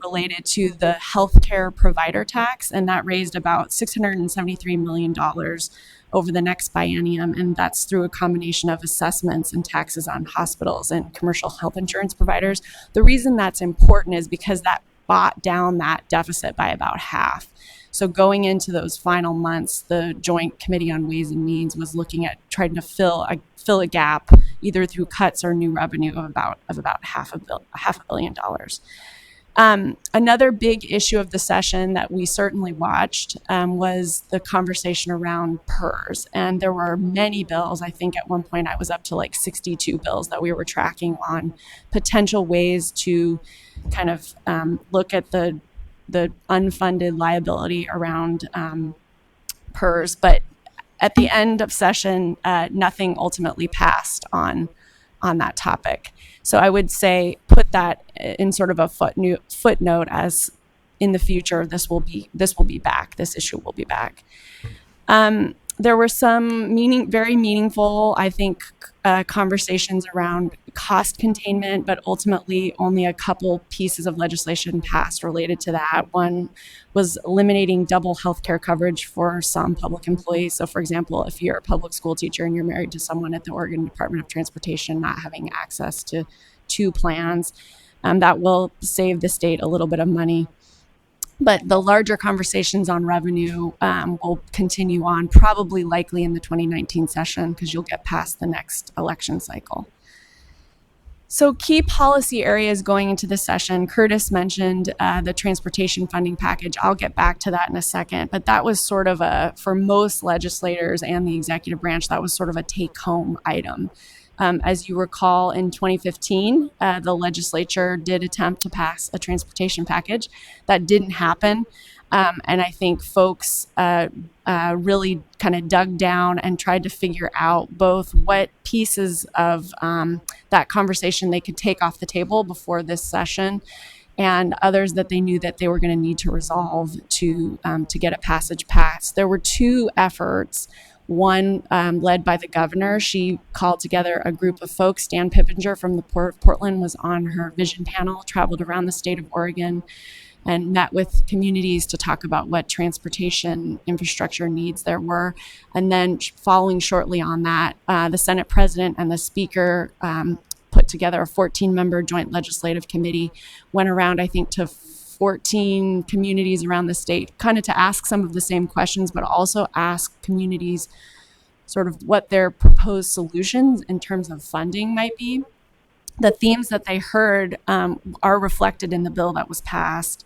related to the healthcare provider tax, and that raised about $673 million over the next biennium, and that's through a combination of assessments and taxes on hospitals and commercial health insurance providers. The reason that's important is because that brought down that deficit by about half. So going into those final months, the Joint Committee on Ways and Means was looking at trying to fill a gap either through cuts or new revenue of about $500 million. Another big issue of the session that we certainly watched was the conversation around PERS. And there were many bills. I think at one point I was up to like 62 bills that we were tracking on potential ways to kind of look at the unfunded liability around PERS. But at the end of session, nothing ultimately passed on that topic. So I would say put that in sort of a footnote as in the future, this will be back. This issue will be back. There were some very meaningful, I think, conversations around cost containment, but ultimately only a couple pieces of legislation passed related to that. One was eliminating double healthcare coverage for some public employees. So, for example, if you're a public school teacher and you're married to someone at the Oregon Department of Transportation, not having access to two plans, that will save the state a little bit of money. But the larger conversations on revenue will continue on, probably likely in the 2019 session, because you'll get past the next election cycle. So key policy areas going into the session, Curtis mentioned the transportation funding package. I'll get back to that in a second, but that was sort of for most legislators and the executive branch, that was sort of a take-home item. As you recall, in 2015, the legislature did attempt to pass a transportation package. That didn't happen. And I think folks really kind of dug down and tried to figure out both what pieces of that conversation they could take off the table before this session and others that they knew that they were going to need to resolve to get a passage passed. There were two efforts. One led by the governor. She called together a group of folks. Dan Pippinger from the Port of Portland was on her vision panel, traveled around the state of Oregon, and met with communities to talk about what transportation infrastructure needs there were. And then following shortly on that, the Senate president and the speaker put together a 14-member joint legislative committee, went around, I think, to 14 communities around the state, kind of to ask some of the same questions, but also ask communities sort of what their proposed solutions in terms of funding might be. The themes that they heard are reflected in the bill that was passed.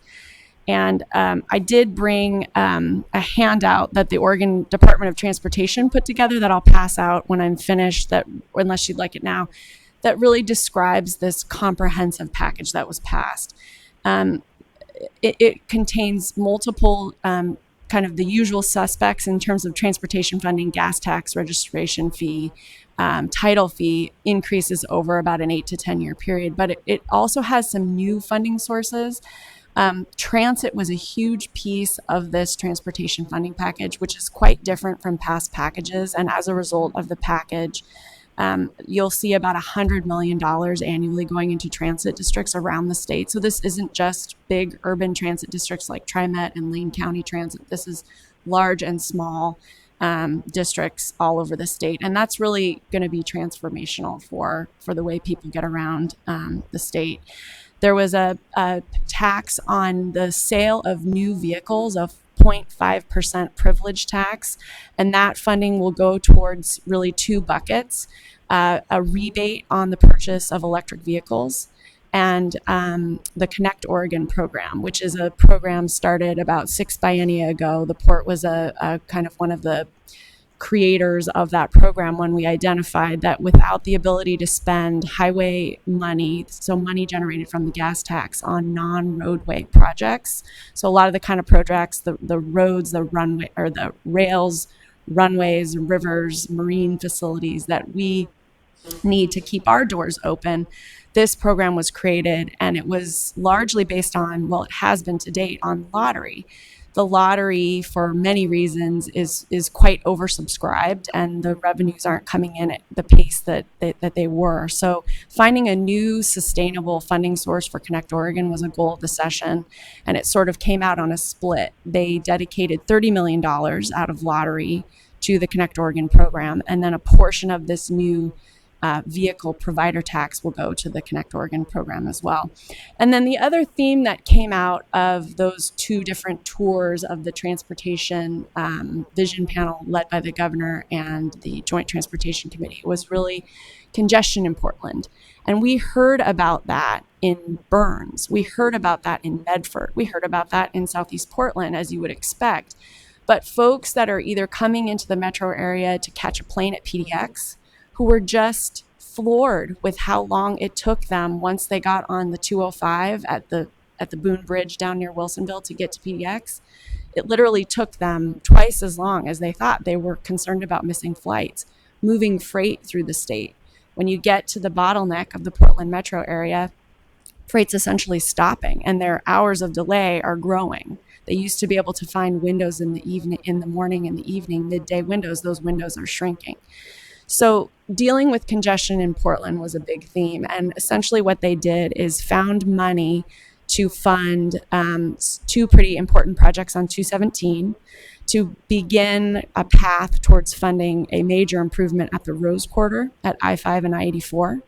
And I did bring a handout that the Oregon Department of Transportation put together that I'll pass out when I'm finished, that, unless you'd like it now, that really describes this comprehensive package that was passed. It contains multiple kind of the usual suspects in terms of transportation funding, gas tax, registration fee, title fee increases over about an 8 to 10 year period. But it also has some new funding sources. Transit was a huge piece of this transportation funding package, which is quite different from past packages. And as a result of the package, you'll see about $100 million annually going into transit districts around the state. So this isn't just big urban transit districts like TriMet and Lane County Transit. This is large and small districts all over the state. And that's really going to be transformational for the way people get around the state. There was a tax on the sale of new vehicles, a 0.5% privilege tax, and that funding will go towards really two buckets, a rebate on the purchase of electric vehicles and the Connect Oregon program, which is a program started about 6 biennia ago. The port was a kind of one of the creators of that program when we identified that without the ability to spend highway money, so money generated from the gas tax on non-roadway projects. So a lot of the kind of projects, the roads, the runway, or the rails, runways, rivers, marine facilities that we need to keep our doors open, this program was created, and it was largely based on, well, it has been to date, on lottery. The lottery, for many reasons, is quite oversubscribed, and the revenues aren't coming in at the pace that they were. So finding a new sustainable funding source for Connect Oregon was a goal of the session, and it sort of came out on a split. They dedicated $30 million out of lottery to the Connect Oregon program, and then a portion of this new vehicle provider tax will go to the Connect Oregon program as well. And then the other theme that came out of those two different tours of the transportation vision panel led by the governor and the Joint Transportation Committee was really congestion in Portland. And we heard about that in Burns. We heard about that in Medford. We heard about that in Southeast Portland, as you would expect. But folks that are either coming into the metro area to catch a plane at PDX, who were just floored with how long it took them once they got on the 205 at the Boone Bridge down near Wilsonville to get to PDX. It literally took them twice as long as they thought. They were concerned about missing flights, moving freight through the state. When you get to the bottleneck of the Portland metro area, freight's essentially stopping and their hours of delay are growing. They used to be able to find windows in the evening, in the morning and the evening, midday windows. Those windows are shrinking. So dealing with congestion in Portland was a big theme. And essentially what they did is found money to fund two pretty important projects on 217, to begin a path towards funding a major improvement at the Rose Quarter at I-5 and I-84.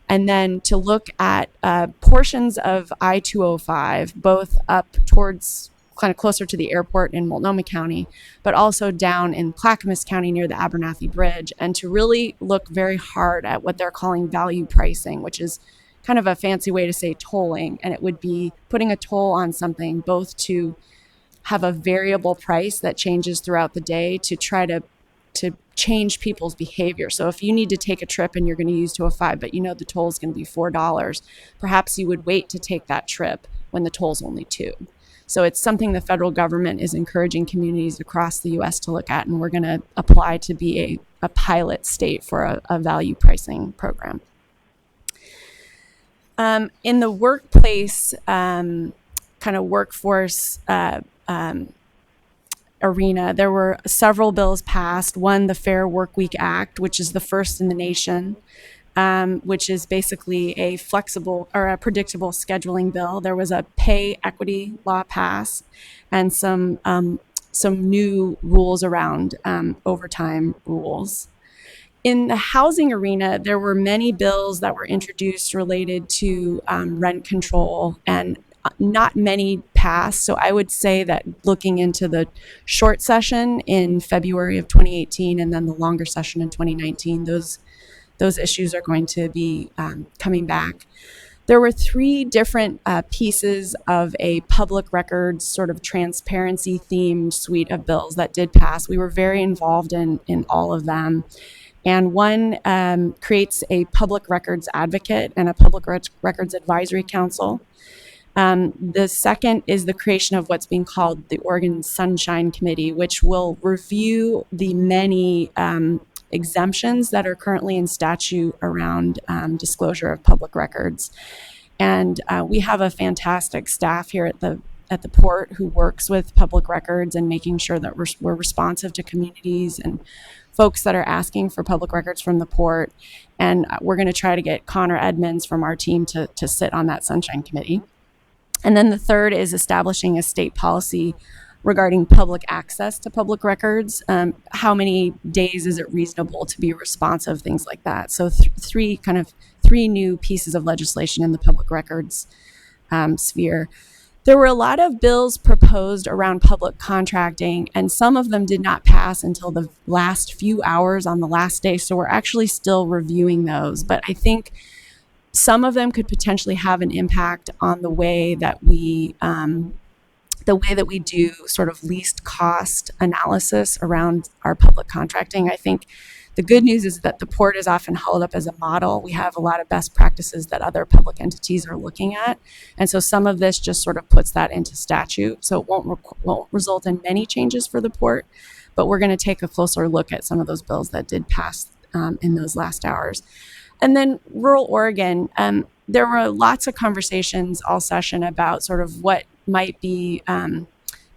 And then to look at portions of I-205, both up towards kind of closer to the airport in Multnomah County, but also down in Clackamas County near the Abernathy Bridge, and to really look very hard at what they're calling value pricing, which is kind of a fancy way to say tolling. And it would be putting a toll on something both to have a variable price that changes throughout the day to try to change people's behavior. So if you need to take a trip and you're going to use 205, but you know the toll is going to be $4, perhaps you would wait to take that trip when the toll's only $2. So it's something the federal government is encouraging communities across the U.S. to look at, and we're going to apply to be a pilot state for a value pricing program. In the workplace kind of workforce arena, there were several bills passed. One, the Fair Workweek Act, which is the first in the nation, which is basically a flexible or a predictable scheduling bill. There was a pay equity law passed and some new rules around overtime rules. In the housing arena, there were many bills that were introduced related to rent control, and not many passed. So I would say that looking into the short session in February of 2018 and then the longer session in 2019, those issues are going to be coming back. There were three different pieces of a public records sort of transparency themed suite of bills that did pass. We were very involved in all of them. And one creates a public records advocate and a public records advisory council. The second is the creation of what's being called the Oregon Sunshine Committee, which will review the many exemptions that are currently in statute around disclosure of public records. And we have a fantastic staff here at the port who works with public records and making sure that we're responsive to communities and folks that are asking for public records from the port. And we're going to try to get Connor Edmonds from our team to sit on that Sunshine Committee. And then the third is establishing a state policy regarding public access to public records. How many days is it reasonable to be responsive, things like that. So three new pieces of legislation in the public records sphere. There were a lot of bills proposed around public contracting, and some of them did not pass until the last few hours on the last day. So we're actually still reviewing those. But I think some of them could potentially have an impact on the way that we do sort of least cost analysis around our public contracting. I think the good news is that the port is often held up as a model. We have a lot of best practices that other public entities are looking at. And so some of this just sort of puts that into statute. So it won't result in many changes for the port, but we're going to take a closer look at some of those bills that did pass in those last hours. And then rural Oregon, there were lots of conversations all session about sort of what might be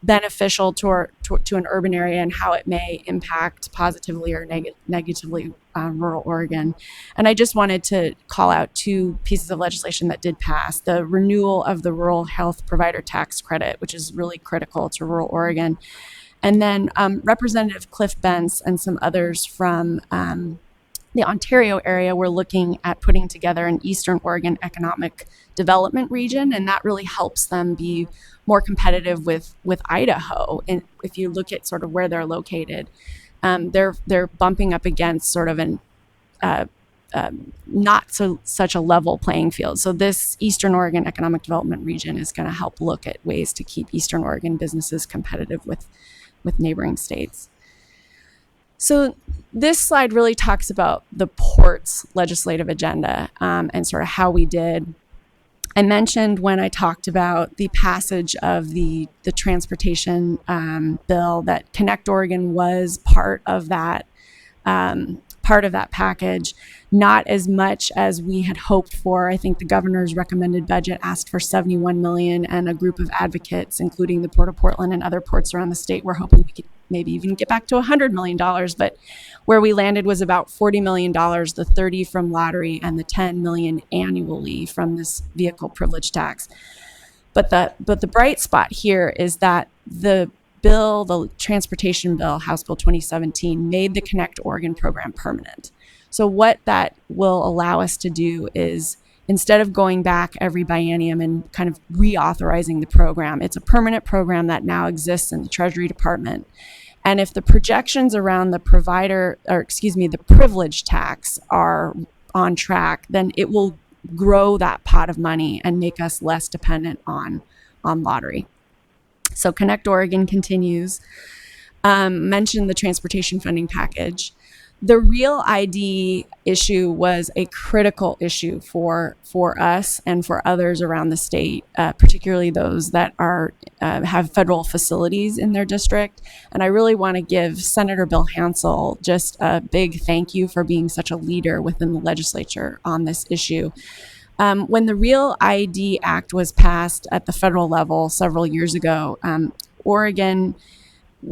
beneficial to an urban area and how it may impact positively or negatively rural Oregon. And I just wanted to call out two pieces of legislation that did pass. The renewal of the rural health provider tax credit, which is really critical to rural Oregon. And then Representative Cliff Bentz and some others from the Ontario area, we're looking at putting together an Eastern Oregon economic development region, and that really helps them be more competitive with Idaho. And if you look at sort of where they're located, they're bumping up against sort of an not such a level playing field. So this Eastern Oregon economic development region is going to help look at ways to keep Eastern Oregon businesses competitive with neighboring states. So this slide really talks about the port's legislative agenda and sort of how we did. I mentioned when I talked about the passage of the transportation bill that Connect Oregon was part of that package, not as much as we had hoped for. I think the governor's recommended budget asked for $71 million, and a group of advocates, including the Port of Portland and other ports around the state, were hoping we could maybe even get back to $100 million. But where we landed was about $40 million, the 30 from lottery and the 10 million annually from this vehicle privilege tax. But the bright spot here is that the transportation bill, House Bill 2017, made the Connect Oregon program permanent. So what that will allow us to do is, instead of going back every biennium and kind of reauthorizing the program, it's a permanent program that now exists in the Treasury Department. And if the projections around the the privilege tax are on track, then it will grow that pot of money and make us less dependent on lottery. So Connect Oregon continues. Mentioned the transportation funding package. The Real ID issue was a critical issue for us and for others around the state, particularly those that have federal facilities in their district. And I really want to give Senator Bill Hansel just a big thank you for being such a leader within the legislature on this issue. When the Real ID Act was passed at the federal level several years ago, Oregon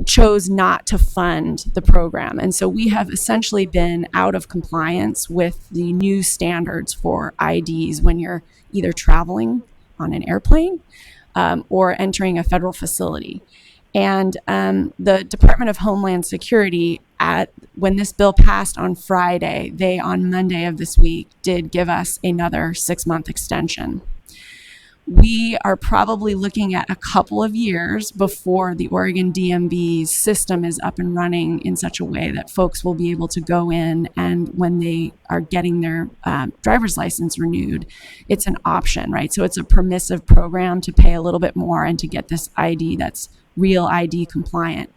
chose not to fund the program. And so we have essentially been out of compliance with the new standards for IDs when you're either traveling on an airplane or entering a federal facility. And the Department of Homeland Security, when this bill passed on Friday, they on Monday of this week did give us another 6-month extension. We are probably looking at a couple of years before the Oregon DMV's system is up and running in such a way that folks will be able to go in, and when they are getting their driver's license renewed, it's an option, right? So it's a permissive program to pay a little bit more and to get this ID that's Real ID compliant.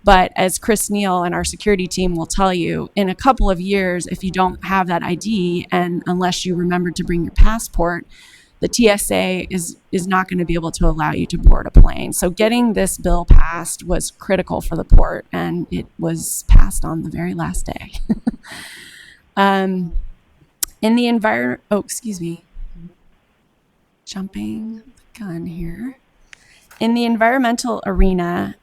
But as Chris Neal and our security team will tell you, in a couple of years, if you don't have that ID, and unless you remember to bring your passport, the TSA is not going to be able to allow you to board a plane. So getting this bill passed was critical for the port, and it was passed on the very last day. Jumping the gun here. In the environmental arena,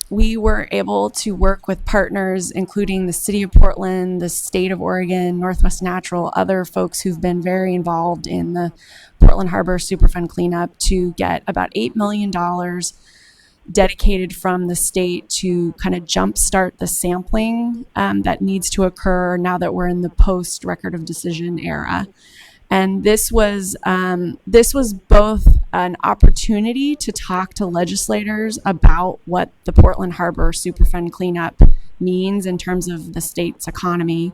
we were able to work with partners, including the City of Portland, the State of Oregon, Northwest Natural, other folks who've been very involved in the Portland Harbor Superfund cleanup, to get about $8 million dedicated from the state to kind of jumpstart the sampling that needs to occur now that we're in the post-record of decision era. And this was both an opportunity to talk to legislators about what the Portland Harbor Superfund cleanup means in terms of the state's economy,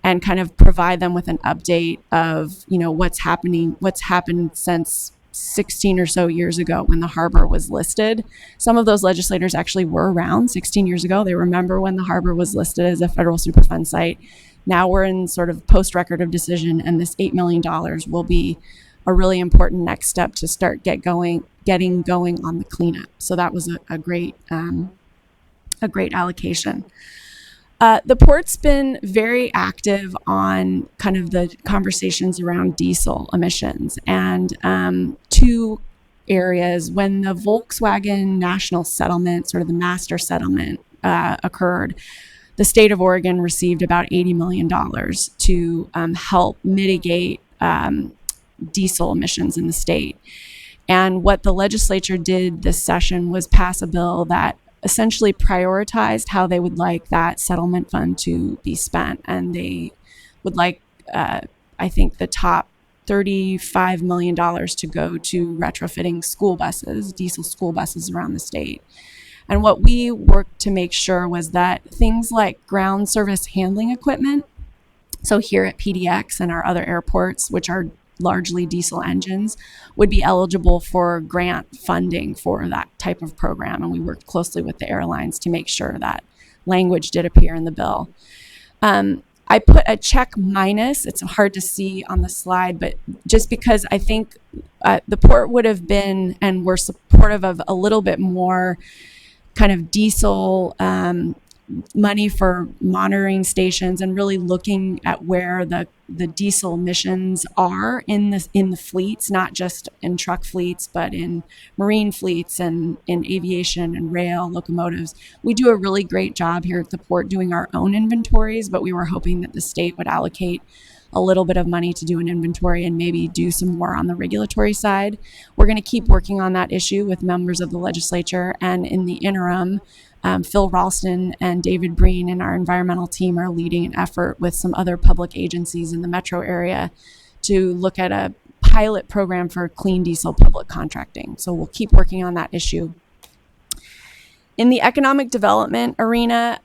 and kind of provide them with an update of, what's happened since 16 or so years ago when the harbor was listed. Some of those legislators actually were around 16 years ago. They remember when the harbor was listed as a federal Superfund site. Now we're in sort of post-record of decision, and this $8 million will be a really important next step to start getting going on the cleanup. So that was a great allocation. The port's been very active on kind of the conversations around diesel emissions, and two areas. When the Volkswagen National Settlement, sort of the master settlement, occurred, the state of Oregon received about $80 million to help mitigate diesel emissions in the state. And what the legislature did this session was pass a bill that essentially prioritized how they would like that settlement fund to be spent. And they would like, I think, the top $35 million to go to retrofitting school buses, diesel school buses around the state. And what we worked to make sure was that things like ground service handling equipment, so here at PDX and our other airports, which are largely diesel engines, would be eligible for grant funding for that type of program. And we worked closely with the airlines to make sure that language did appear in the bill. I put a check minus. It's hard to see on the slide, but just because I think the port would have been and were supportive of a little bit more kind of diesel money for monitoring stations and really looking at where the diesel emissions are in the fleets, not just in truck fleets, but in marine fleets and in aviation and rail locomotives. We do a really great job here at the port doing our own inventories, but we were hoping that the state would allocate a little bit of money to do an inventory and maybe do some more on the regulatory side. We're going to keep working on that issue with members of the legislature, and in the interim, Phil Ralston and David Breen and our environmental team are leading an effort with some other public agencies in the metro area to look at a pilot program for clean diesel public contracting. So we'll keep working on that issue. In the economic development arena,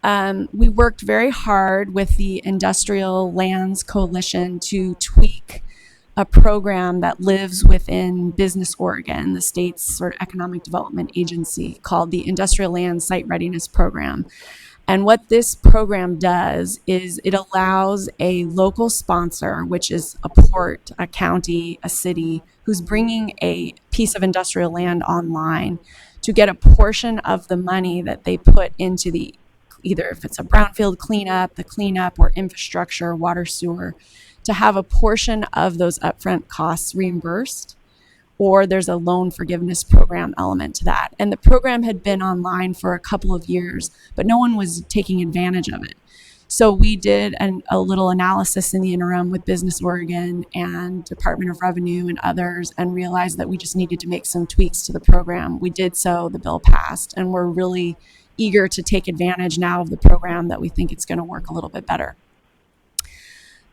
we worked very hard with the Industrial Lands Coalition to tweak a program that lives within Business Oregon, the state's sort of economic development agency, called the Industrial Land Site Readiness Program. And what this program does is it allows a local sponsor, which is a port, a county, a city, who's bringing a piece of industrial land online, to get a portion of the money that they put into the, either if it's a brownfield cleanup, the cleanup, or infrastructure, water, sewer, to have a portion of those upfront costs reimbursed, or there's a loan forgiveness program element to that. And the program had been online for a couple of years, but no one was taking advantage of it. So we did a little analysis in the interim with Business Oregon and Department of Revenue and others, and realized that we just needed to make some tweaks to the program. We did so, the bill passed, and we're really eager to take advantage now of the program that we think it's going to work a little bit better.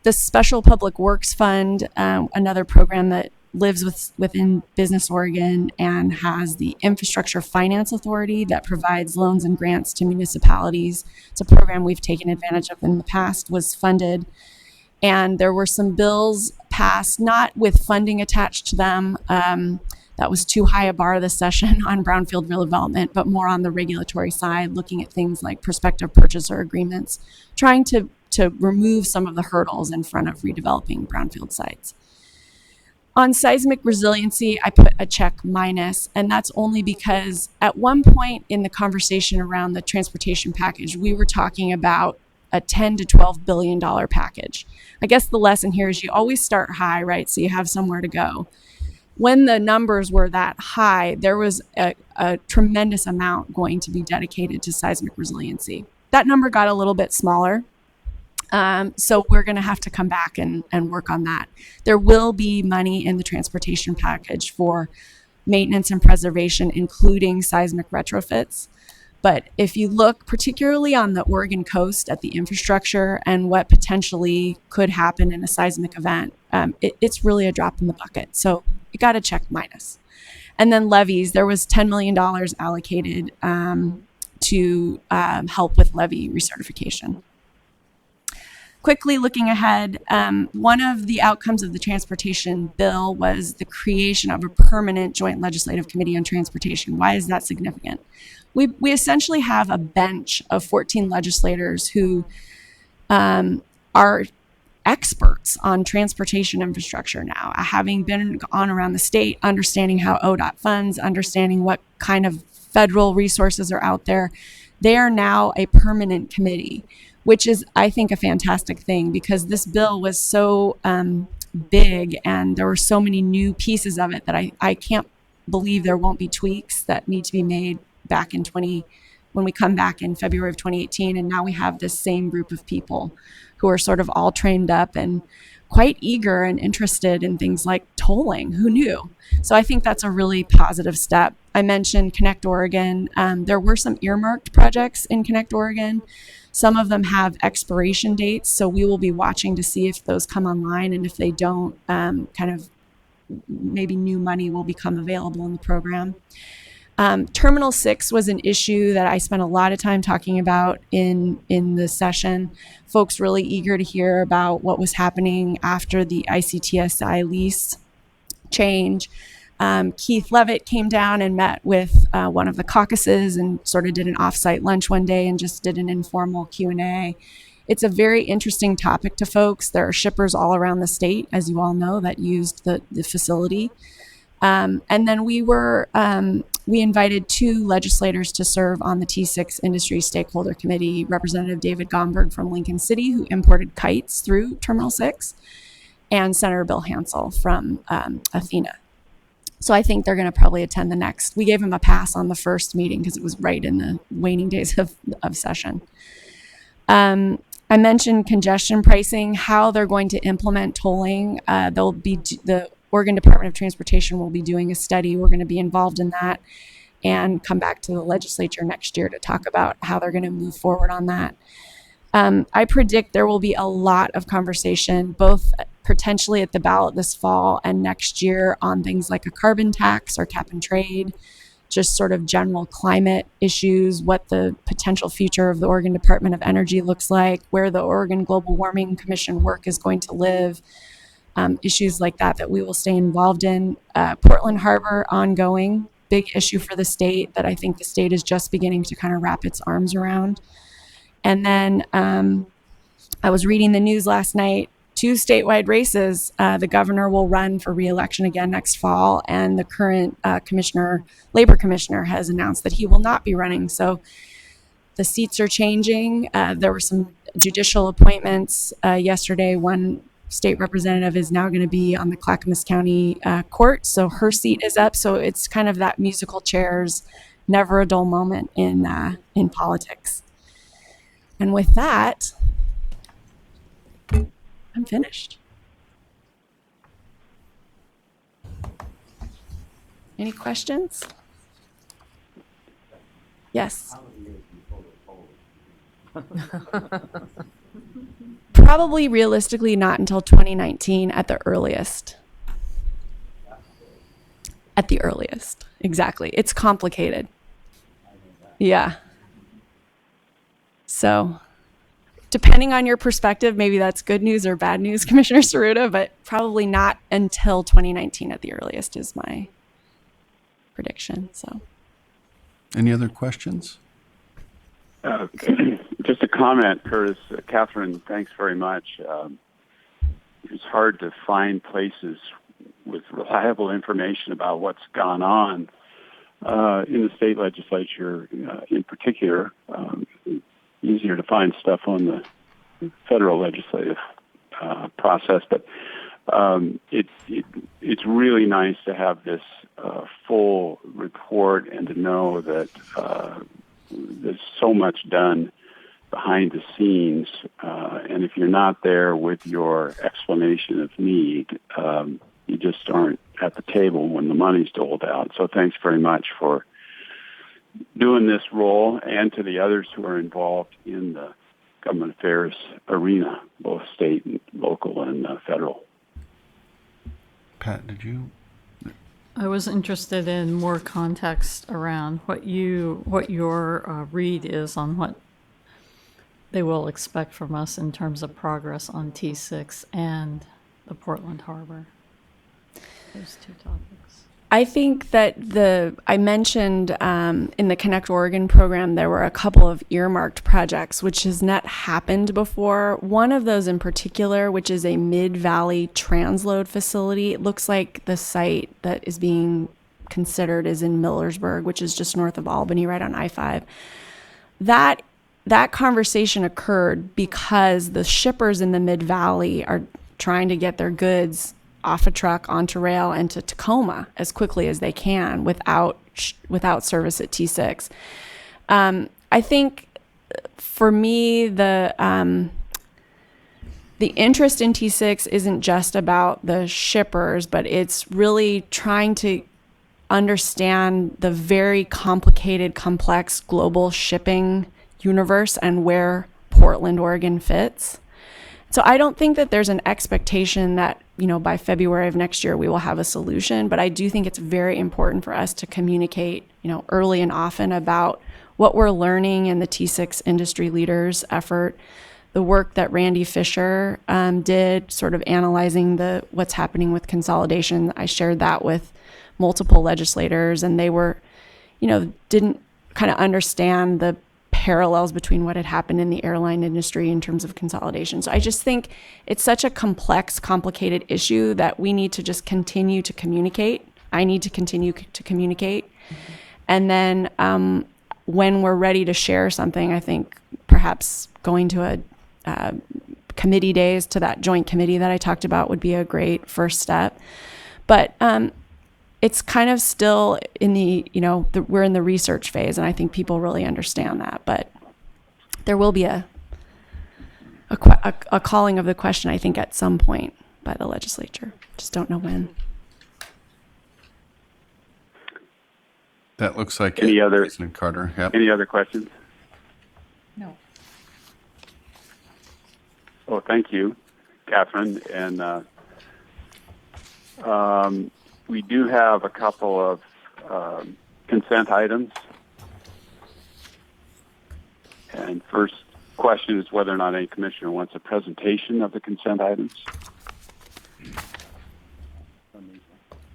The Special Public Works Fund, another program that lives within Business Oregon and has the Infrastructure Finance Authority that provides loans and grants to municipalities. It's a program we've taken advantage of in the past, was funded. And there were some bills passed, not with funding attached to them. That was too high a bar this session on brownfield redevelopment, but more on the regulatory side, looking at things like prospective purchaser agreements, trying to remove some of the hurdles in front of redeveloping brownfield sites. On seismic resiliency, I put a check minus, and that's only because at one point in the conversation around the transportation package, we were talking about a $10 to $12 billion package. I guess the lesson here is you always start high, right? So you have somewhere to go. When the numbers were that high, there was a tremendous amount going to be dedicated to seismic resiliency. That number got a little bit smaller. So we're going to have to come back and work on that. There will be money in the transportation package for maintenance and preservation, including seismic retrofits. But if you look particularly on the Oregon coast at the infrastructure and what potentially could happen in a seismic event, it's really a drop in the bucket. So you got to check minus. And then levies, there was $10 million allocated to help with levy recertification. Quickly looking ahead, one of the outcomes of the transportation bill was the creation of a permanent joint legislative committee on transportation. Why is that significant? We essentially have a bench of 14 legislators who are experts on transportation infrastructure now, having been on around the state, understanding how ODOT funds, understanding what kind of federal resources are out there. They are now a permanent committee, which is, I think, a fantastic thing, because this bill was so big and there were so many new pieces of it that I can't believe there won't be tweaks that need to be made back in when we come back in February of 2018. And now we have this same group of people who are sort of all trained up and quite eager and interested in things like tolling. Who knew? So I think that's a really positive step. I mentioned Connect Oregon. There were some earmarked projects in Connect Oregon. Some of them have expiration dates, so we will be watching to see if those come online, and if they don't, kind of maybe new money will become available in the program. Terminal 6 was an issue that I spent a lot of time talking about in the session. Folks really eager to hear about what was happening after the ICTSI lease change. Keith Levitt came down and met with one of the caucuses and sort of did an offsite lunch one day and just did an informal Q&A. It's a very interesting topic to folks. There are shippers all around the state, as you all know, that used the facility. And then we invited 2 legislators to serve on the T6 Industry Stakeholder Committee, Representative David Gomberg from Lincoln City, who imported kites through Terminal 6, and Senator Bill Hansel from Athena. So I think they're going to probably attend the next. We gave him a pass on the first meeting because it was right in the waning days of session. I mentioned congestion pricing, how they're going to implement tolling. The Oregon Department of Transportation will be doing a study. We're going to be involved in that and come back to the legislature next year to talk about how they're going to move forward on that. I predict there will be a lot of conversation, both potentially at the ballot this fall and next year, on things like a carbon tax or cap and trade, just sort of general climate issues, what the potential future of the Oregon Department of Energy looks like, where the Oregon Global Warming Commission work is going to live, issues like that we will stay involved in. Portland Harbor, ongoing, big issue for the state that I think the state is just beginning to kind of wrap its arms around. And then I was reading the news last night, 2 statewide races. The governor will run for re-election again next fall, and the current labor commissioner has announced that he will not be running. So the seats are changing. There were some judicial appointments yesterday. One state representative is now going to be on the Clackamas County court, so her seat is up. So it's kind of that musical chairs, never a dull moment in politics. And with that, I'm finished. Any questions? Yes. Probably realistically not until 2019 at the earliest. At the earliest, exactly. It's complicated. Yeah. So, depending on your perspective, maybe that's good news or bad news, Commissioner Saruta, but probably not until 2019 at the earliest is my prediction. So, Any other questions? Just a comment, Curtis. Catherine, thanks very much. It's hard to find places with reliable information about what's gone on in the state legislature in particular. Easier to find stuff on the federal legislative process, but it's really nice to have this full report and to know that there's so much done behind the scenes, and if you're not there with your explanation of need, you just aren't at the table when the money's doled out. So thanks very much for doing this role, and to the others who are involved in the government affairs arena, both state and local and federal. Pat, did you? I was interested in more context around what your read is on what they will expect from us in terms of progress on T6 and the Portland Harbor. Those 2 topics. I think that I mentioned in the Connect Oregon program, there were a couple of earmarked projects, which has not happened before. One of those in particular, which is a Mid-Valley transload facility. It looks like the site that is being considered is in Millersburg, which is just north of Albany, right on I-5. That conversation occurred because the shippers in the Mid-Valley are trying to get their goods off a truck onto rail and to Tacoma as quickly as they can without service at T6. I think for me, the interest in T6 isn't just about the shippers, but it's really trying to understand the very complicated, complex global shipping universe and where Portland, Oregon fits. So I don't think that there's an expectation that, by February of next year we will have a solution, but I do think it's very important for us to communicate, early and often about what we're learning in the T6 industry leaders effort, the work that Randy Fisher did, sort of analyzing what's happening with consolidation. I shared that with multiple legislators, and they were, didn't kind of understand the parallels between what had happened in the airline industry in terms of consolidation. So I just think it's such a complex, complicated issue that we need to just continue to communicate. I need to continue to communicate. And then when we're ready to share something, I think perhaps going to a committee days, to that joint committee that I talked about, would be a great first step. But it's kind of still in we're in the research phase, and I think people really understand that. But there will be a calling of the question, I think, at some point by the legislature. Just don't know when. That looks like Any other, President Carter. Yep. Any other questions? No. Oh, thank you, Catherine. And we do have a couple of consent items. And first question is whether or not any commissioner wants a presentation of the consent items.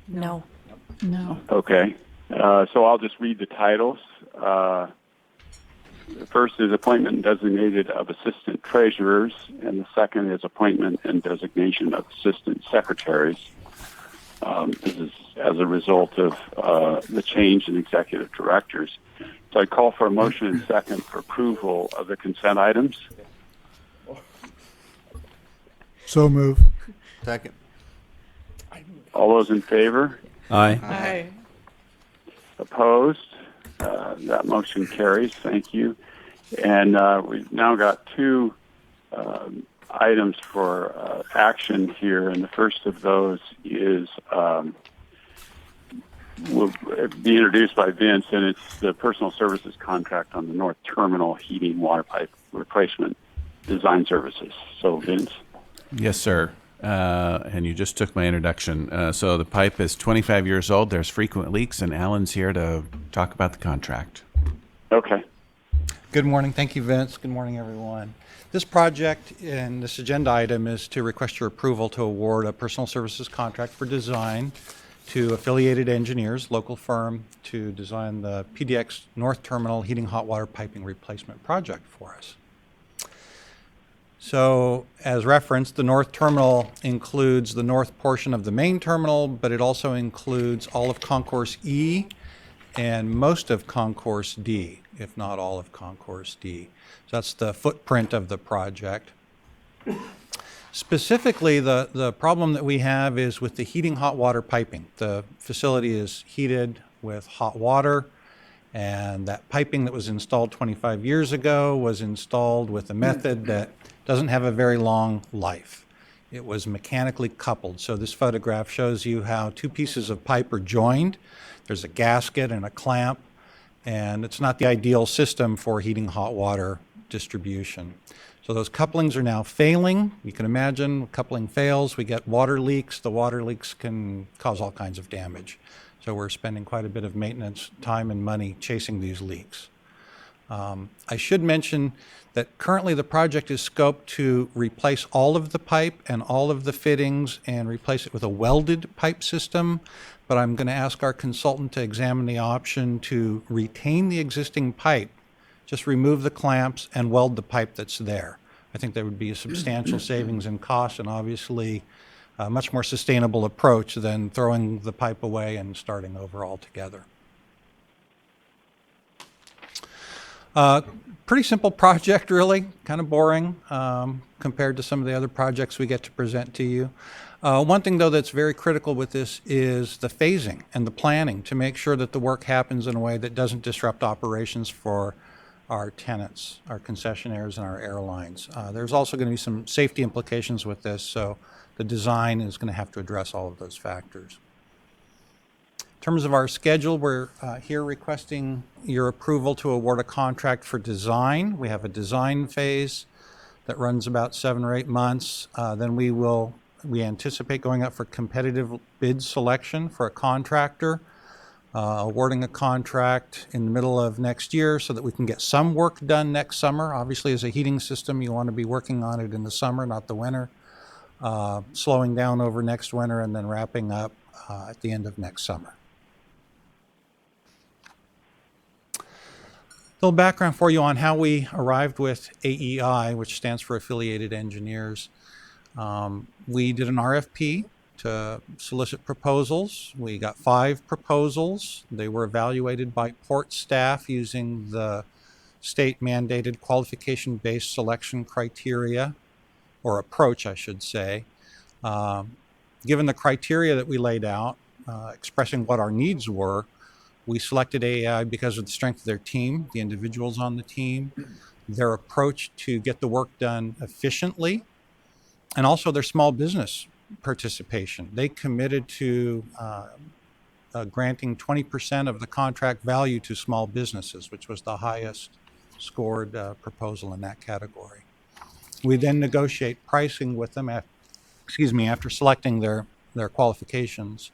No. No. Okay. So I'll just read the titles. The first is appointment and designated of assistant treasurers, and the second is appointment and designation of assistant secretaries. This is as a result of the change in executive directors. So I call for a motion and second for approval of the consent items. So move. Second. All those in favor? Aye. Aye. Opposed? That motion carries. Thank you. And we've now got two items for action here, and the first of those is will be introduced by Vince, and it's the personal services contract on the North Terminal heating water pipe replacement design services. So, Vince. Yes, sir. And you just took my introduction. So the pipe is 25 years old. There's frequent leaks, and Alan's here to talk about the contract. Okay. Good morning. Thank you, Vince. Good morning, everyone. This project and this agenda item is to request your approval to award a personal services contract for design to Affiliated Engineers, local firm, to design the PDX North Terminal heating hot water piping replacement project for us. So, as referenced, the North Terminal includes the north portion of the main terminal, but it also includes all of Concourse E and most of Concourse D, if not all of Concourse D. So that's the footprint of the project. Specifically, the problem that we have is with the heating hot water piping. The facility is heated with hot water, and that piping that was installed 25 years ago was installed with a method that doesn't have a very long life. It was mechanically coupled. So this photograph shows you how two pieces of pipe are joined. There's a gasket and a clamp, and it's not the ideal system for heating hot water distribution. So those couplings are now failing. You can imagine coupling fails, we get water leaks. The water leaks can cause all kinds of damage. So we're spending quite a bit of maintenance time and money chasing these leaks. I should mention that currently the project is scoped to replace all of the pipe and all of the fittings and replace it with a welded pipe system, but I'm going to ask our consultant to examine the option to retain the existing pipe, just remove the clamps and weld the pipe that's there. I think there would be a substantial savings in cost and obviously a much more sustainable approach than throwing the pipe away and starting over altogether. Pretty simple project, really, kind of boring compared to some of the other projects we get to present to you. One thing, though, that's very critical with this is the phasing and the planning to make sure that the work happens in a way that doesn't disrupt operations for our tenants, our concessionaires, and our airlines. There's also going to be some safety implications with this, so the design is going to have to address all of those factors. In terms of our schedule, we're here requesting your approval to award a contract for design. We have a design phase that runs about 7 or 8 months. Then we anticipate going up for competitive bid selection for a contractor, awarding a contract in the middle of next year so that we can get some work done next summer. Obviously, as a heating system, you want to be working on it in the summer, not the winter. Slowing down over next winter and then wrapping up at the end of next summer. A little background for you on how we arrived with AEI, which stands for Affiliated Engineers. We did an RFP to solicit proposals. We got 5 proposals. They were evaluated by port staff using the state mandated qualification-based selection criteria, or approach, I should say. Given the criteria that we laid out, expressing what our needs were, we selected AEI because of the strength of their team, the individuals on the team, their approach to get the work done efficiently, and also their small business participation. They committed to granting 20% of the contract value to small businesses, which was the highest scored proposal in that category. We then negotiate pricing with them after selecting their qualifications,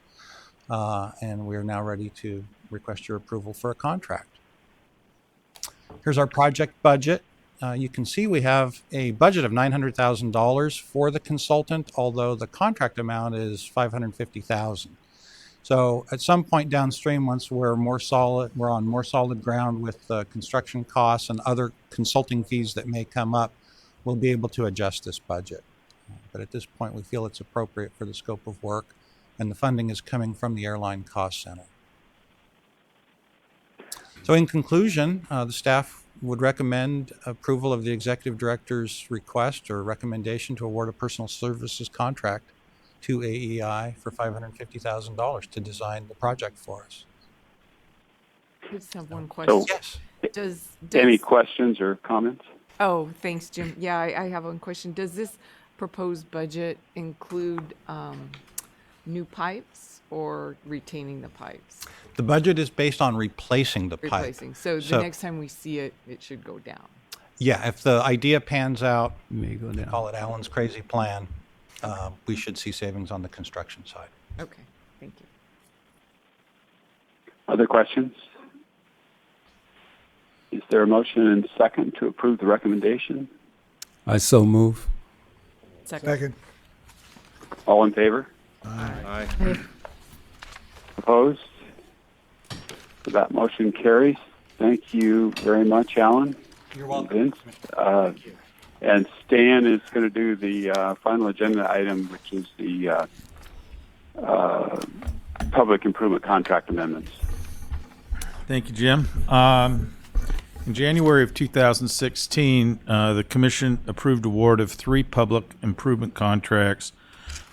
and we're now ready to request your approval for a contract. Here's our project budget. You can see we have a budget of $900,000 for the consultant, although the contract amount is $550,000. So at some point downstream, once we're on more solid ground with construction costs and other consulting fees that may come up, we'll be able to adjust this budget. But at this point, we feel it's appropriate for the scope of work, and the funding is coming from the Airline Cost Center. So in conclusion, the staff would recommend approval of the executive director's request or recommendation to award a personal services contract to AEI for $550,000 to design the project for us. I just have one question. Yes. Does Any questions or comments? Oh, thanks, Jim. Yeah, I have one question. Does this proposed budget include new pipes or retaining the pipes? The budget is based on replacing the pipe. Replacing. So the next time we see it, it should go down. Yeah, if the idea pans out, call it Alan's crazy plan, we should see savings on the construction side. Okay, thank you. Other questions? Is there a motion and second to approve the recommendation? I so move. Second. All in favor? Aye. Opposed? So that motion carries. Thank you very much, Alan. You're welcome. Vince. And Stan is going to do the final agenda item, which is the public improvement contract amendments. Thank you, Jim. In January of 2016, the Commission approved award of 3 public improvement contracts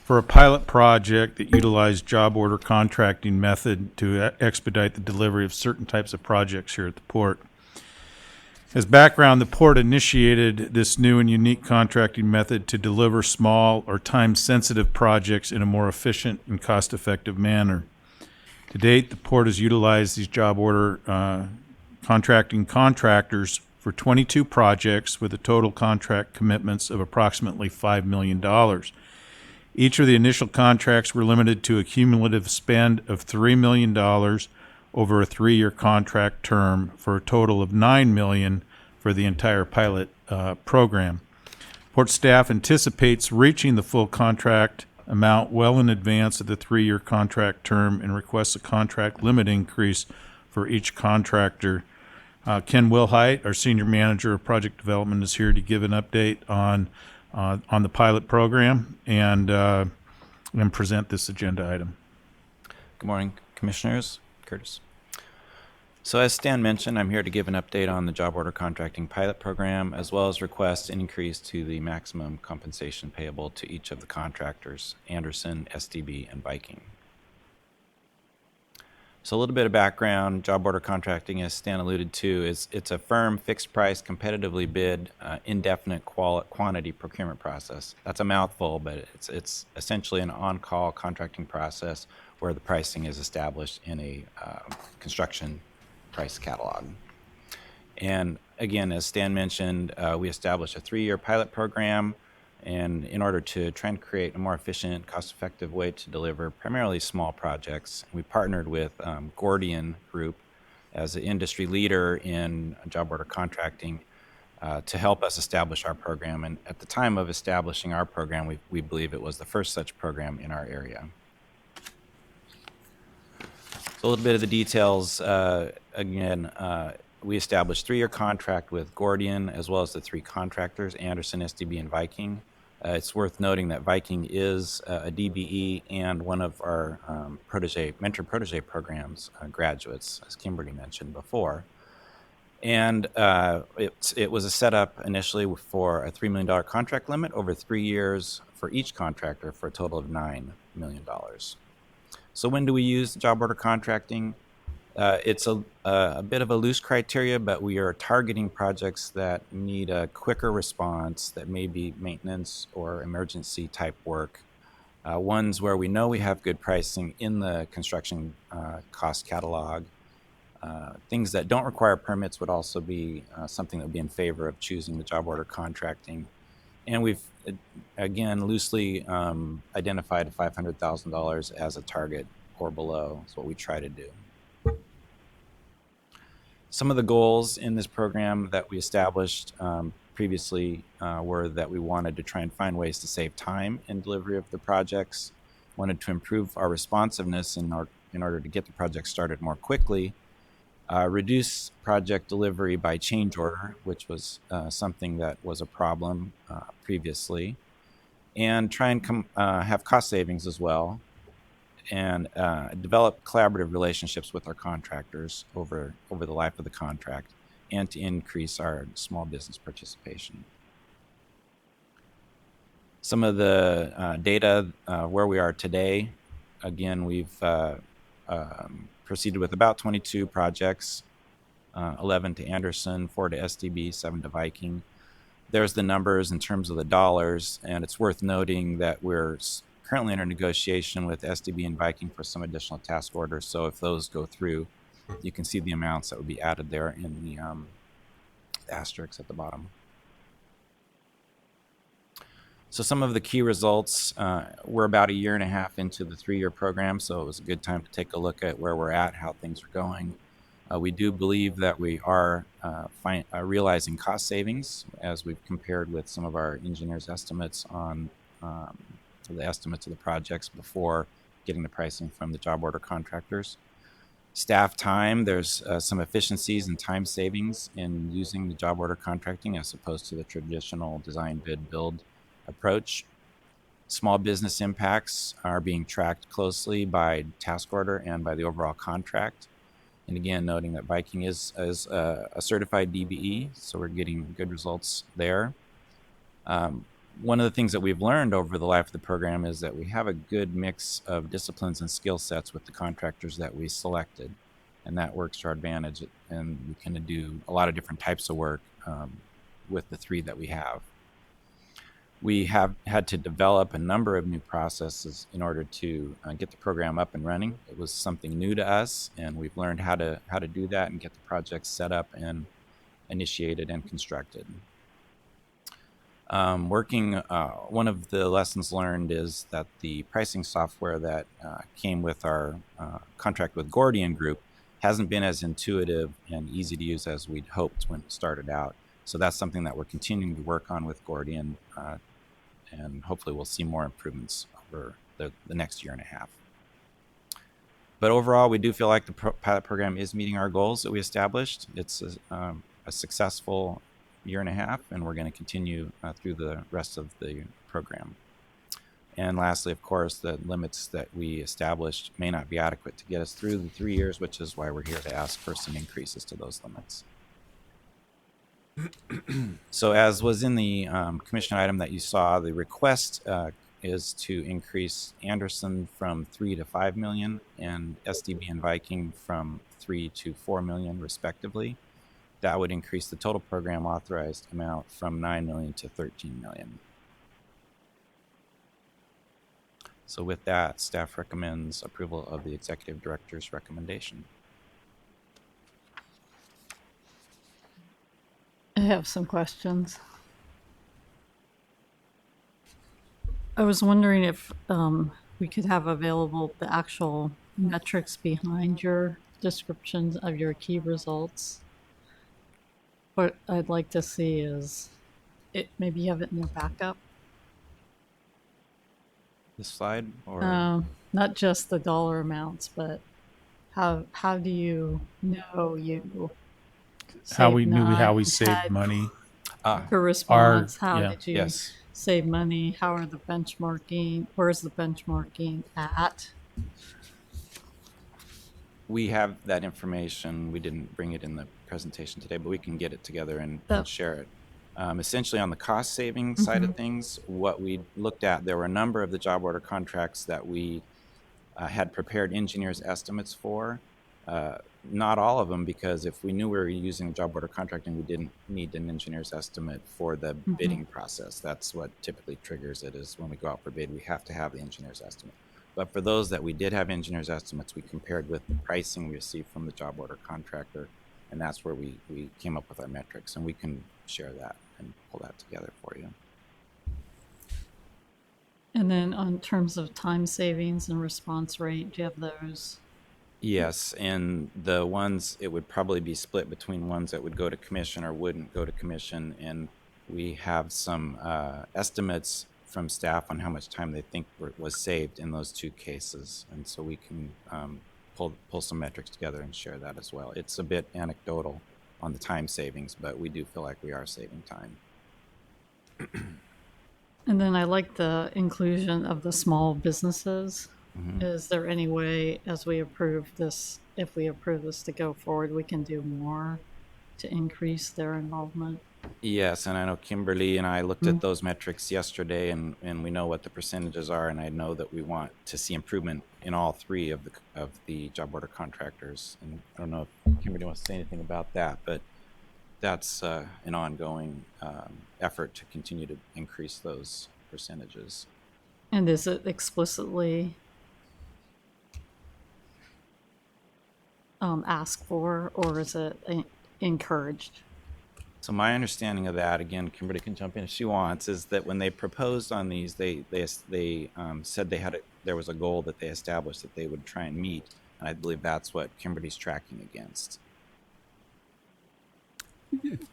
for a pilot project that utilized job order contracting method to expedite the delivery of certain types of projects here at the port. As background, the port initiated this new and unique contracting method to deliver small or time-sensitive projects in a more efficient and cost-effective manner. To date, the port has utilized these job order contracting contractors for 22 projects with a total contract commitments of approximately $5 million. Each of the initial contracts were limited to a cumulative spend of $3 million over a 3-year contract term for a total of $9 million for the entire pilot program. Port staff anticipates reaching the full contract amount well in advance of the 3-year contract term and requests a contract limit increase for each contractor. Ken Wilhite, our Senior Manager of Project Development, is here to give an update on the pilot program and present this agenda item. Good morning, Commissioners. Curtis. So as Stan mentioned, I'm here to give an update on the job order contracting pilot program, as well as request an increase to the maximum compensation payable to each of the contractors, Anderson, SDB, and Viking. So a little bit of background, job order contracting, as Stan alluded to, it's a firm, fixed price, competitively bid, indefinite quantity procurement process. That's a mouthful, but it's essentially an on-call contracting process where the pricing is established in a construction price catalog. And again, as Stan mentioned, we established a 3-year pilot program, and in order to try and create a more efficient, cost-effective way to deliver primarily small projects, we partnered with Gordian Group as an industry leader in job order contracting to help us establish our program. And at the time of establishing our program, we believe it was the first such program in our area. So a little bit of the details. We established 3-year contract with Gordian, as well as the 3 contractors, Anderson, SDB, and Viking. It's worth noting that Viking is a DBE and one of our mentor-protege programs graduates, as Kimberly mentioned before. And it was a setup initially for a $3 million contract limit over 3 years for each contractor for a total of $9 million. So when do we use job order contracting? It's a bit of a loose criteria, but we are targeting projects that need a quicker response, that may be maintenance or emergency type work. Ones where we know we have good pricing in the construction cost catalog. Things that don't require permits would also be something that would be in favor of choosing the job order contracting. And we've, again, loosely identified $500,000 as a target or below. Is what we try to do. Some of the goals in this program that we established previously were that we wanted to try and find ways to save time in delivery of the projects, wanted to improve our responsiveness in order to get the project started more quickly, reduce project delivery by change order, which was something that was a problem previously, and try and have cost savings as well, and develop collaborative relationships with our contractors over the life of the contract, and to increase our small business participation. Some of the data where we are today, again, we've proceeded with about 22 projects, 11 to Anderson, 4 to SDB, 7 to Viking. There's the numbers in terms of the dollars, and it's worth noting that we're currently under negotiation with SDB and Viking for some additional task orders. So if those go through, you can see the amounts that would be added there in the asterisks at the bottom. So some of the key results, we're about 1.5 years into the 3-year program, so it was a good time to take a look at where we're at, how things are going. We do believe that we are realizing cost savings as we've compared with some of our engineers' estimates on the estimates of the projects before getting the pricing from the job order contractors. Staff time, there's some efficiencies and time savings in using the job order contracting as opposed to the traditional design, bid, build approach. Small business impacts are being tracked closely by task order and by the overall contract. And again, noting that Viking is a certified DBE, so we're getting good results there. One of the things that we've learned over the life of the program is that we have a good mix of disciplines and skill sets with the contractors that we selected, and that works to our advantage, and we can do a lot of different types of work with the 3 that we have. We have had to develop a number of new processes in order to get the program up and running. It was something new to us, and we've learned how to do that and get the projects set up and initiated and constructed. One of the lessons learned is that the pricing software that came with our contract with Gordian Group hasn't been as intuitive and easy to use as we'd hoped when it started out. So that's something that we're continuing to work on with Gordian, and hopefully we'll see more improvements over the next 1.5 years. But overall, we do feel like the pilot program is meeting our goals that we established. It's a successful 1.5 years, and we're going to continue through the rest of the program. And lastly, of course, the limits that we established may not be adequate to get us through the 3 years, which is why we're here to ask for some increases to those limits. So as was in the commission item that you saw, the request is to increase Anderson from 3 to 5 million and SDB and Viking from 3 to 4 million respectively. That would increase the total program authorized amount from 9 million to 13 million. So with that, staff recommends approval of the executive director's recommendation. I have some questions. I was wondering if we could have available the actual metrics behind your descriptions of your key results. What I'd like to see is it. Maybe you have it in your backup. This slide, or Not just the dollar amounts, but how do you know you How we saved knew how we nine, saved had money. per response? How yeah. did you Yes. save money? How are the benchmarking? Where's the benchmarking at? we have that information. We didn't bring it in the presentation today, but we can get it together and Oh. share it. Essentially, on the cost saving side of things, what we looked at, there were a number of the job order contracts that we had prepared engineers' estimates for. Not all of them, because if we knew we were using job order contracting, we didn't need an engineer's estimate for the bidding process. That's what typically triggers it, is when we go out for bid, we have to have the engineer's estimate. But for those that we did have engineer's estimates, we compared with the pricing we received from the job order contractor, and that's where we came up with our metrics, and we can share that and pull that together for you. And then on terms of time savings and response rate, do you have those? Yes, and the ones, it would probably be split between ones that would go to commission or wouldn't go to commission, and we have some estimates from staff on how much time they think was saved in those two cases, and so we can pull some metrics together and share that as well. It's a bit anecdotal on the time savings, but we do feel like we are saving time. And then I like the inclusion of the small businesses. Mhm. Is there any way, as we approve this, if we approve this to go forward, we can do more to increase their involvement? Yes, and I know Kimberly and I looked at those metrics yesterday, and we know what the percentages are, and I know that we want to see improvement in all three of the job order contractors. And I don't know if Kimberly wants to say anything about that, but that's an ongoing effort to continue to increase those percentages. And is it explicitly asked for, or is it encouraged? So my understanding of that, again, Kimberly can jump in if she wants, is that when they proposed on these, they said there was a goal that they established that they would try and meet, and I believe that's what Kimberly's tracking against.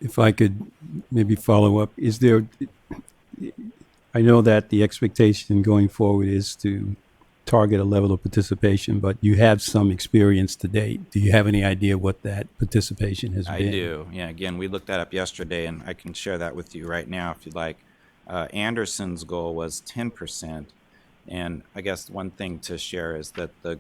If I could maybe follow up, is there, I know that the expectation going forward is to target a level of participation, but you have some experience to date. Do you have any idea what that participation has I been? do. Yeah, again, we looked that up yesterday, and I can share that with you right now if you'd like. Anderson's goal was 10%, and I guess one thing to share is that the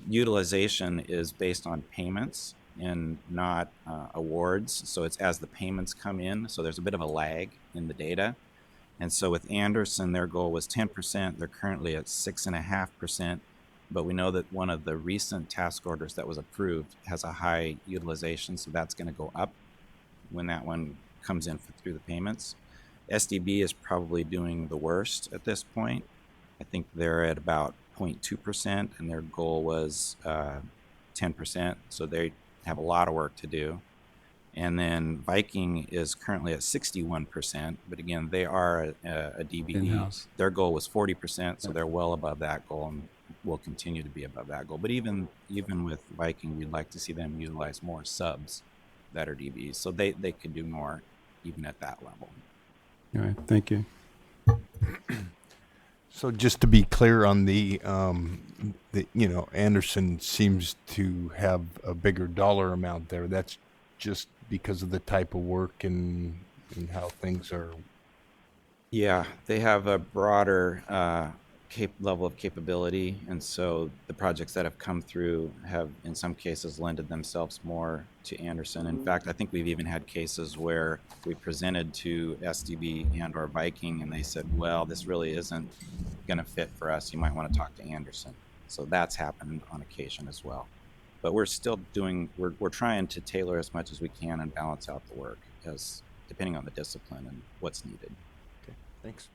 utilization is based on payments and not awards. So it's as the payments come in, so there's a bit of a lag in the data. And so with Anderson, their goal was 10%. They're currently at 6.5%. But we know that one of the recent task orders that was approved has a high utilization, so that's going to go up when that one comes in through the payments. SDB is probably doing the worst at this point. I think they're at about 0.2%, and their goal was 10%. So they have a lot of work to do. And then Viking is currently at 61%, but again, they are a DBE. In-house. Their goal was 40%, so they're well above that goal and will continue to be above that goal. But even with Viking, we'd like to see them utilize more subs that are DBEs, so they could do more even at that level. All right, thank you. So just to be clear on the Anderson seems to have a bigger dollar amount there. That's just because of the type of work and how things are. Yeah, they have a broader level of capability, and so the projects that have come through have, in some cases, lended themselves more to Anderson. In fact, I think we've even had cases where we presented to SDB and/or Viking, and they said, "Well, this really isn't going to fit for us. You might want to talk to Anderson." So that's happened on occasion as well. But we're still doing. We're trying to tailor as much as we can and balance out the work as depending on the discipline and what's needed. Okay, thanks.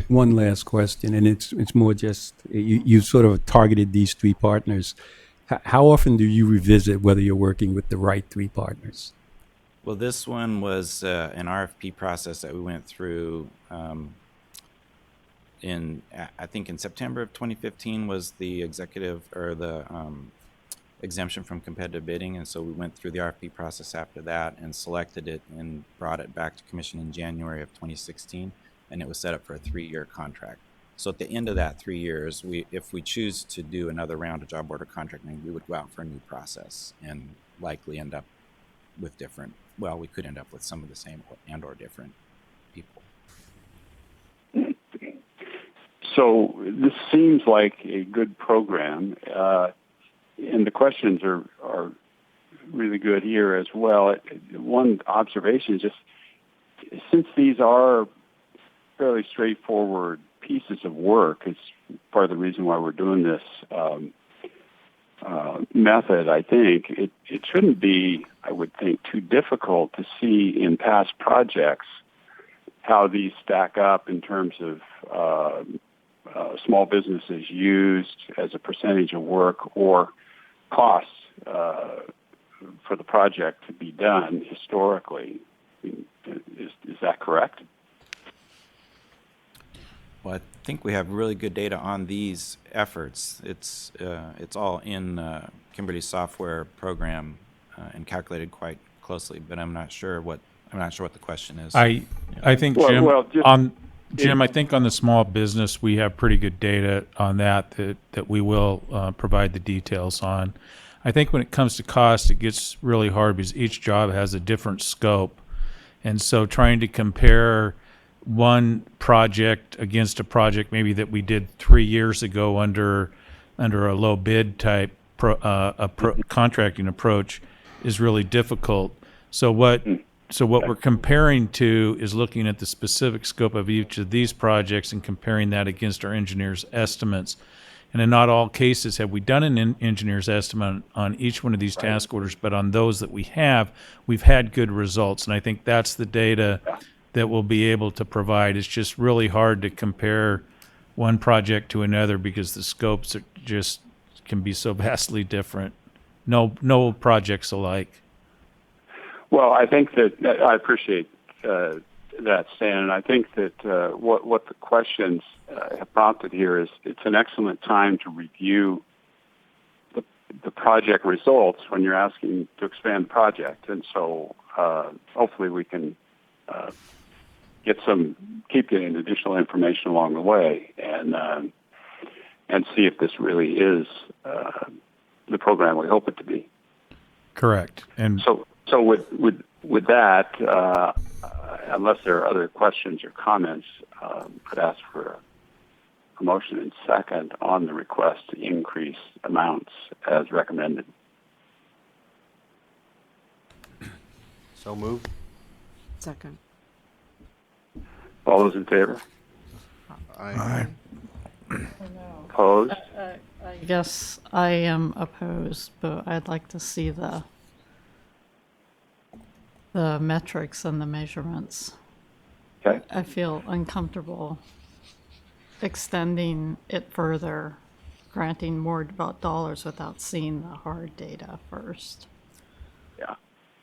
One last question, and it's more just you sort of targeted these three partners. How often do you revisit whether you're working with the right three partners? Well, this one was an RFP process that we went through I think in September of 2015 was the executive or the exemption from competitive bidding, and so we went through the RFP process after that and selected it and brought it back to commission in January of 2016, and it was set up for a 3-year contract. So at the end of that 3 years, if we choose to do another round of job order contracting, we would go out for a new process and likely end up with we could end up with some of the same and/or different people. So this seems like a good program, and the questions are really good here as well. One observation is just, since these are fairly straightforward pieces of work, it's part of the reason why we're doing this method, I think. It shouldn't be, I would think, too difficult to see in past projects how these stack up in terms of small businesses used as a percentage of work or costs for the project to be done historically. Is that correct? Well, I think we have really good data on these efforts. It's all in Kimberly's software program and calculated quite closely, but I'm not sure what the question is. I think, Jim, Jim, I think on the small business, we have pretty good data on that we will provide the details on. I think when it comes to cost, it gets really hard because each job has a different scope. And so trying to compare one project against a project maybe that we did 3 years ago under a low bid type contracting approach is really difficult. So what we're comparing to is looking at the specific scope of each of these projects and comparing that against our engineer's estimates. And in not all cases have we done an engineer's estimate on each one of these task orders, but on those that we have, we've had good results. And I think that's the data that we'll be able to provide. It's just really hard to compare one project to another because the scopes can be so vastly different. No projects alike. Well, I think that I appreciate that, Stan, and I think that what the questions have prompted here is it's an excellent time to review the project results when you're asking to expand the project, and so hopefully we can keep getting additional information along the way, and see if this really is the program we hope it to be. Correct. And so with that, unless there are other questions or comments, I'd ask for a motion and second on the request to increase amounts as recommended. So moved. Second. All those in favor? Aye. Opposed? I guess I am opposed, but I'd like to see the metrics and the measurements. Okay. I feel uncomfortable extending it further, granting more dollars without seeing the hard data first. Yeah.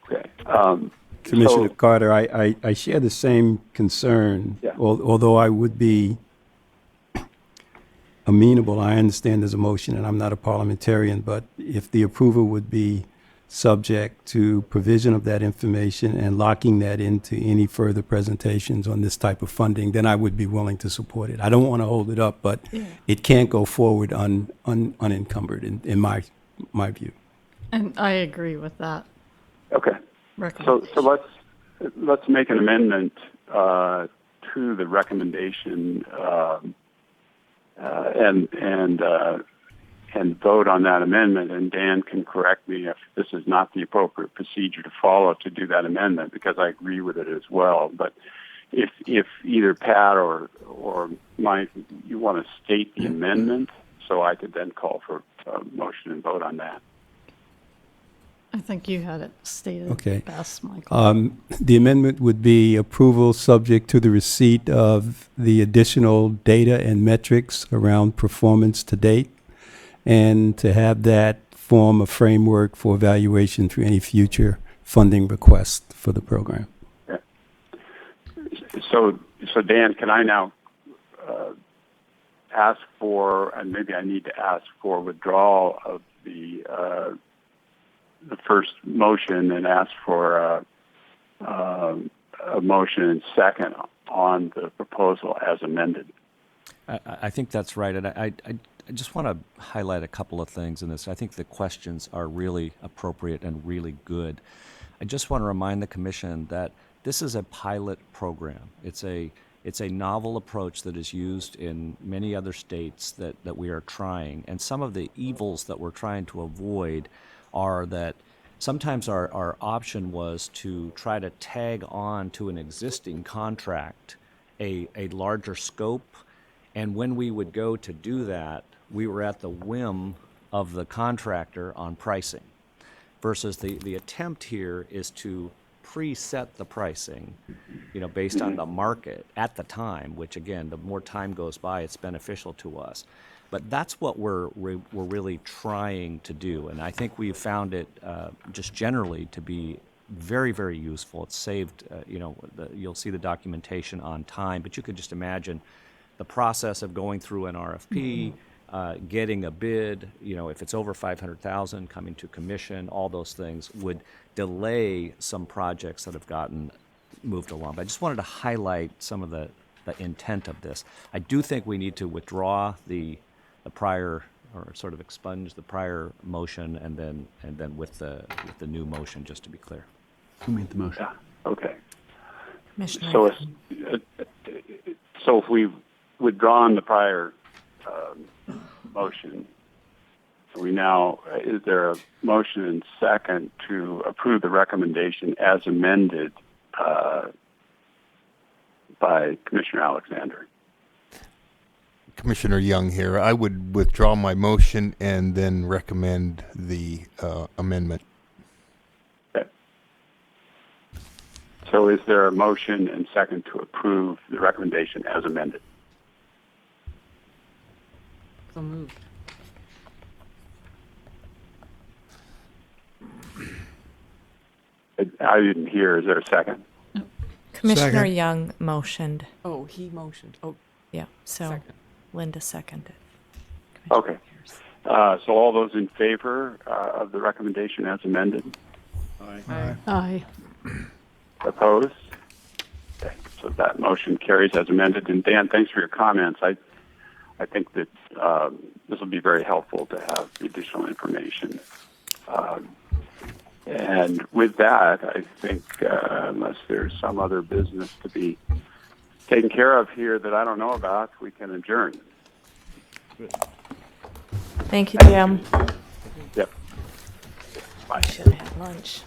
Okay. Commissioner Carter, I share the same concern, although I would be amenable. I understand there's a motion and I'm not a parliamentarian, but if the approval would be subject to provision of that information and locking that into any further presentations on this type of funding, then I would be willing to support it. I don't want to hold it up, but it can't go forward unencumbered in my view. And I agree with that. Okay. So let's make an amendment to the recommendation and vote on that amendment. And Dan can correct me if this is not the appropriate procedure to follow to do that amendment, because I agree with it as well. But if either Pat or Mike, you want to state the amendment, so I could then call for a motion and vote on that. I think you had it stated Okay. best, Michael. The amendment would be approval subject to the receipt of the additional data and metrics around performance to date, and to have that form a framework for evaluation through any future funding request for the program. Okay. So Dan, can I now ask for, and maybe I need to ask for withdrawal of the first motion and ask for a motion and second on the proposal as amended? I think that's right, and I just want to highlight a couple of things in this. I think the questions are really appropriate and really good. I just want to remind the Commission that this is a pilot program. It's a novel approach that is used in many other states that we are trying, and some of the evils that we're trying to avoid are that sometimes our option was to try to tag on to an existing contract a larger scope, and when we would go to do that, we were at the whim of the contractor on pricing, versus the attempt here is to preset the pricing, based on the market at the time, which again, the more time goes by, it's beneficial to us. But that's what we're really trying to do, and I think we've found it just generally to be very, very useful. It's saved, you'll see the documentation on time, but you could just imagine the process of going through an RFP, getting a bid, if it's over 500,000, coming to commission, all those things would delay some projects that have gotten moved along. But I just wanted to highlight some of the intent of this. I do think we need to withdraw the prior, or sort of expunge the prior motion, and then with the new motion, just to be clear. Who made the motion? Yeah. Okay. Commissioner. So if we've withdrawn the prior motion, we now, is there a motion and second to approve the recommendation as amended by Commissioner Alexander? Commissioner Young here. I would withdraw my motion and then recommend the amendment. Okay. So is there a motion and second to approve the recommendation as amended? So moved. I didn't hear. Is there a second? Commissioner Second. Young motioned. Oh, he motioned. Oh, Yeah, so second. Linda seconded. Okay. So all those in favor of the recommendation as amended? Aye. Opposed? Okay. So that motion carries as amended. And Dan, thanks for your comments. I think that this will be very helpful to have the additional information. And with that, I think unless there's some other business to be taken care of here that I don't know about, we can adjourn. Thank you, Jim. Yep. Bye. Should have had lunch.